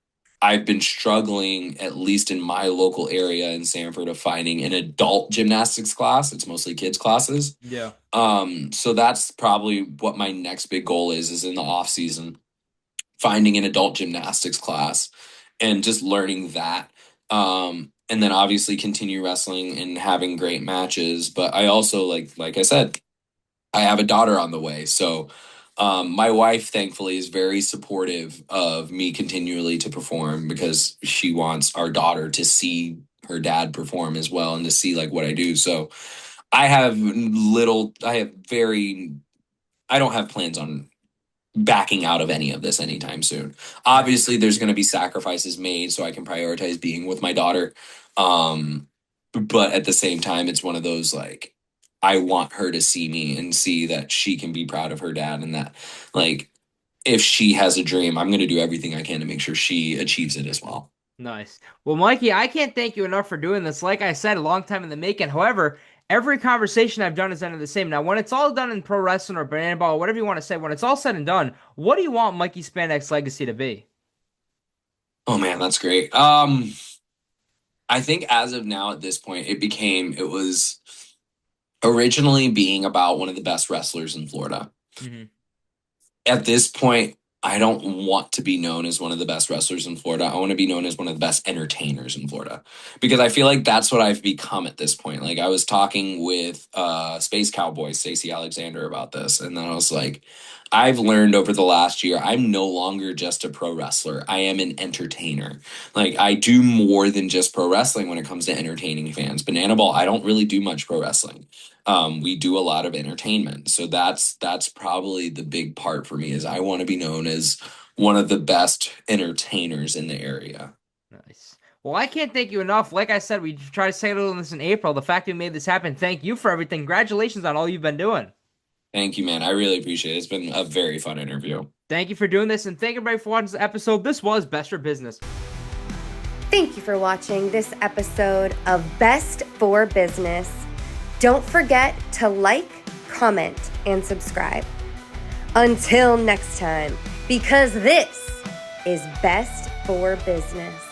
S1: I've been struggling, at least in my local area in Sanford, of finding an adult gymnastics class. It's mostly kids classes.
S3: Yeah.
S1: So that's probably what my next big goal is in the off season, finding an adult gymnastics class and just learning that. And then obviously continue wrestling and having great matches. But I also like I said, I have a daughter on the way. So my wife, thankfully, is very supportive of me continually to perform because she wants our daughter to see her dad perform as well and to see like what I do. So I have very, I don't have plans on backing out of any of this anytime soon.
S3: Nice.
S1: Obviously, there's going to be sacrifices made so I can prioritize being with my daughter. Um, but at the same time, it's one of those like, I want her to see me and see that she can be proud of her dad and that, like, if she has a dream, I'm going to do everything I can to make sure she achieves it as well.
S3: Nice. Well, Mikey, I can't thank you enough for doing this. Like I said, a long time in the making. However, every conversation I've done has ended the same. Now, when it's all done in pro wrestling or banana ball, whatever you want to say, when it's all said and done, what do you want Mikey Spandex legacy to be?
S1: Oh man, that's great. I think as of now at this point, it was originally being about one of the best wrestlers in Florida.
S3: Hmm.
S1: at this point, I don't want to be known as one of the best wrestlers in Florida. I want to be known as one of the best entertainers in Florida, because I feel like that's what I've become at this point. Like, I was talking with Space Cowboy Stacey Alexander about this, and then I was like, I've learned over the last year, I'm no longer just a pro wrestler. I am an entertainer. Like, I do more than just pro wrestling when it comes to entertaining fans. Banana Ball, I don't really do much pro wrestling. We do a lot of entertainment. So that's probably the big part for me, is I want to be known as one of the best entertainers in the area.
S3: Nice. Well, I can't thank you enough. Like I said, we tried to settle this in April. The fact we made this happen, thank you for everything. Congratulations on all you've been doing.
S1: Thank you, man. I really appreciate it. It's been a very fun interview.
S3: Thank you for doing this, and thank everybody for watching this episode. This was Best for Business.
S4: Thank you for watching this episode of Best for Business. Don't forget to like, comment, and subscribe. Until next time, because this is Best for Business.